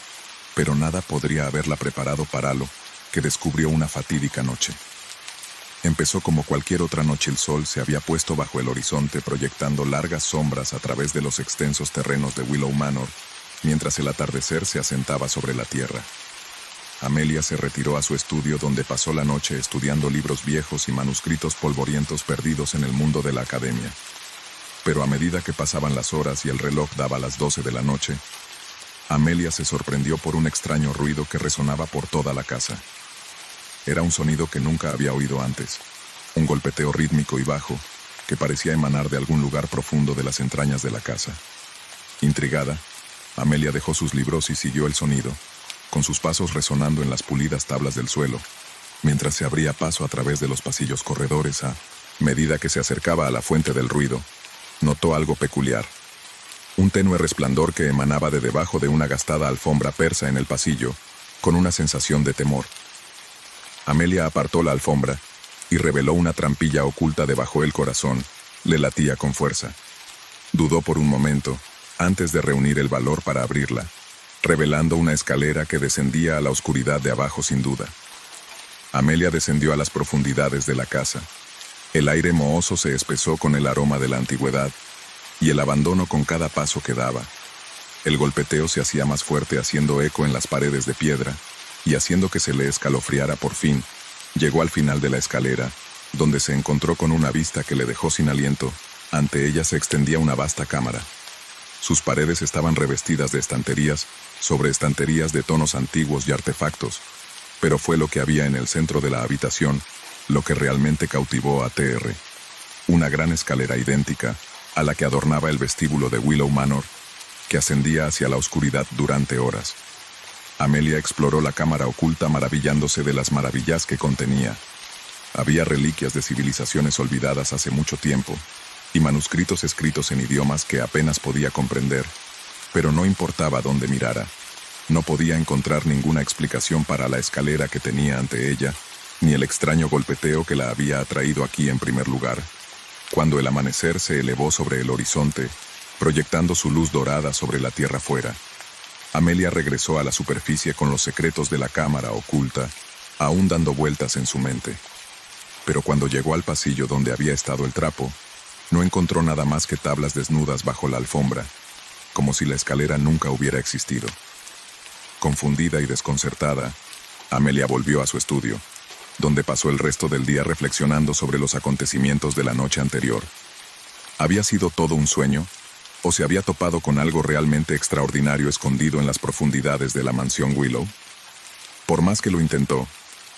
pero nada podría haberla preparado para lo que descubrió una fatídica noche. Empezó como cualquier otra noche. El sol se había puesto bajo el horizonte, proyectando largas sombras a través de los extensos terrenos de Willow Manor, mientras el atardecer se asentaba sobre la tierra. Amelia se retiró a su estudio, donde pasó la noche estudiando libros viejos y manuscritos polvorientos perdidos en el mundo de la academia. Pero a medida que pasaban las horas y el reloj daba las 12 de la noche, Amelia se sorprendió por un extraño ruido que resonaba por toda la casa. Era un sonido que nunca había oído antes, un golpeteo rítmico y bajo que parecía emanar de algún lugar profundo de las entrañas de la casa. Intrigada, Amelia dejó sus libros y siguió el sonido, con sus pasos resonando en las pulidas tablas del suelo, mientras se abría paso a través de los pasillos corredores. A medida que se acercaba a la fuente del ruido, notó algo peculiar. Un tenue resplandor que emanaba de debajo de una gastada alfombra persa en el pasillo, con una sensación de temor. Amelia apartó la alfombra y reveló una trampilla oculta debajo del corazón. Le latía con fuerza. Dudó por un momento, antes de reunir el valor para abrirla, revelando una escalera que descendía a la oscuridad de abajo sin duda. Amelia descendió a las profundidades de la casa. El aire mohoso se espesó con el aroma de la antigüedad y el abandono con cada paso que daba. El golpeteo se hacía más fuerte, haciendo eco en las paredes de piedra y haciendo que se le escalofriara. Por fin, llegó al final de la escalera, donde se encontró con una vista que le dejó sin aliento. Ante ella se extendía una vasta cámara. Sus paredes estaban revestidas de estanterías sobre estanterías de tonos antiguos y artefactos, pero fue lo que había en el centro de la habitación lo que realmente cautivó a T.R. Una gran escalera idéntica a la que adornaba el vestíbulo de Willow Manor, que ascendía hacia la oscuridad durante horas. Amelia exploró la cámara oculta, maravillándose de las maravillas que contenía. Había reliquias de civilizaciones olvidadas hace mucho tiempo, y manuscritos escritos en idiomas que apenas podía comprender, pero no importaba dónde mirara. No podía encontrar ninguna explicación para la escalera que tenía ante ella, ni el extraño golpeteo que la había atraído aquí en primer lugar, cuando el amanecer se elevó sobre el horizonte, proyectando su luz dorada sobre la tierra fuera. Amelia regresó a la superficie con los secretos de la cámara oculta, aún dando vueltas en su mente. Pero cuando llegó al pasillo donde había estado el trapo, no encontró nada más que tablas desnudas bajo la alfombra, como si la escalera nunca hubiera existido. Confundida y desconcertada, Amelia volvió a su estudio, donde pasó el resto del día reflexionando sobre los acontecimientos de la noche anterior. ¿Había sido todo un sueño? ¿O se había topado con algo realmente extraordinario escondido en las profundidades de la mansión Willow? Por más que lo intentó,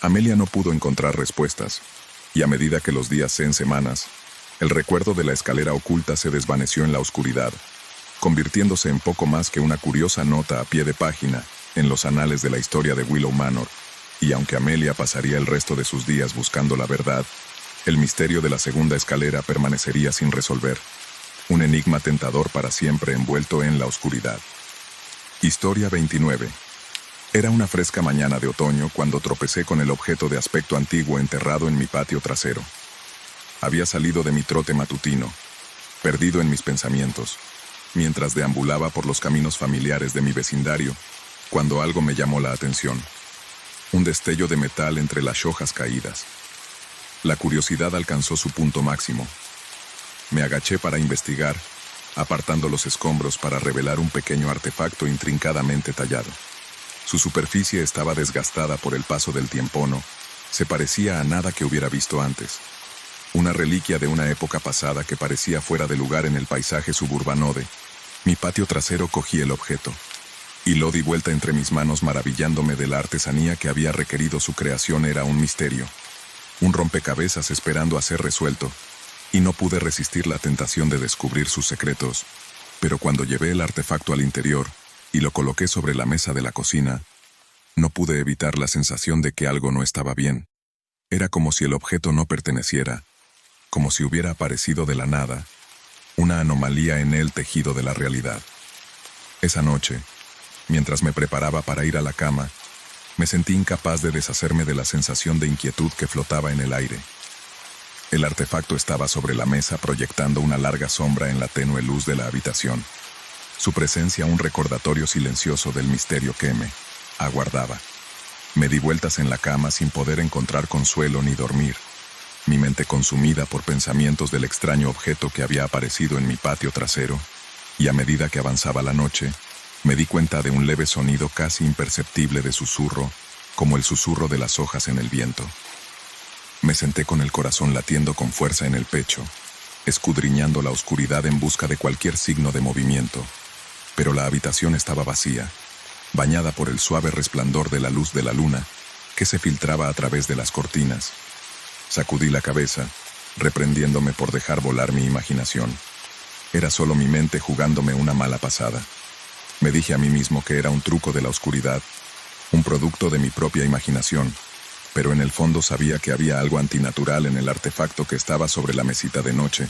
Amelia no pudo encontrar respuestas, y a medida que los días se en semanas, el recuerdo de la escalera oculta se desvaneció en la oscuridad, convirtiéndose en poco más que una curiosa nota a pie de página en los anales de la historia de Willow Manor, y aunque Amelia pasaría el resto de sus días buscando la verdad, el misterio de la segunda escalera permanecería sin resolver, un enigma tentador para siempre envuelto en la oscuridad. Historia 29. Era una fresca mañana de otoño cuando tropecé con el objeto de aspecto antiguo enterrado en mi patio trasero. Había salido de mi trote matutino, perdido en mis pensamientos, mientras deambulaba por los caminos familiares de mi vecindario, cuando algo me llamó la atención. Un destello de metal entre las hojas caídas. La curiosidad alcanzó su punto máximo. Me agaché para investigar, apartando los escombros para revelar un pequeño artefacto intrincadamente tallado. Su superficie estaba desgastada por el paso del tiempo. No se parecía a nada que hubiera visto antes. Una reliquia de una época pasada que parecía fuera de lugar en el paisaje suburbano de mi patio trasero. Cogí el objeto y lo di vuelta entre mis manos, maravillándome de la artesanía que había requerido su creación. Era un misterio, un rompecabezas esperando a ser resuelto, y no pude resistir la tentación de descubrir sus secretos. Pero cuando llevé el artefacto al interior y lo coloqué sobre la mesa de la cocina, no pude evitar la sensación de que algo no estaba bien. Era como si el objeto no perteneciera, como si hubiera aparecido de la nada, una anomalía en el tejido de la realidad. Esa noche, mientras me preparaba para ir a la cama, me sentí incapaz de deshacerme de la sensación de inquietud que flotaba en el aire. El artefacto estaba sobre la mesa proyectando una larga sombra en la tenue luz de la habitación. Su presencia un recordatorio silencioso del misterio que me aguardaba. Me di vueltas en la cama sin poder encontrar consuelo ni dormir, mi mente consumida por pensamientos del extraño objeto que había aparecido en mi patio trasero, y a medida que avanzaba la noche, me di cuenta de un leve sonido casi imperceptible de susurro, como el susurro de las hojas en el viento. Me senté con el corazón latiendo con fuerza en el pecho, escudriñando la oscuridad en busca de cualquier signo de movimiento, pero la habitación estaba vacía, bañada por el suave resplandor de la luz de la luna que se filtraba a través de las cortinas. Sacudí la cabeza, reprendiéndome por dejar volar mi imaginación. Era solo mi mente jugándome una mala pasada. Me dije a mí mismo que era un truco de la oscuridad, un producto de mi propia imaginación, pero en el fondo sabía que había algo antinatural en el artefacto que estaba sobre la mesita de noche,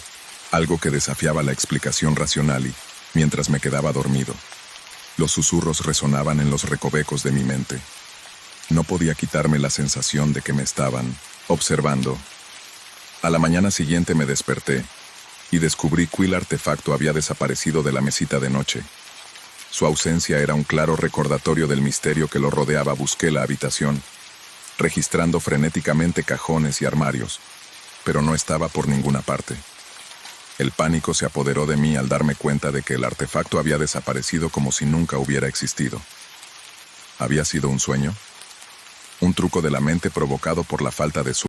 algo que desafiaba la explicación racional y, mientras me quedaba dormido, los susurros resonaban en los recovecos de mi mente. No podía quitarme la sensación de que me estaban observando. A la mañana siguiente me desperté y descubrí que el artefacto había desaparecido de la mesita de noche. Su ausencia era un claro recordatorio del misterio que lo rodeaba. Busqué la habitación, registrando frenéticamente cajones y armarios, pero no estaba por ninguna parte. El pánico se apoderó de mí al darme cuenta de que el artefacto había desaparecido como si nunca hubiera existido. ¿Había sido un sueño? ¿Un truco de la mente provocado por la falta de sueño?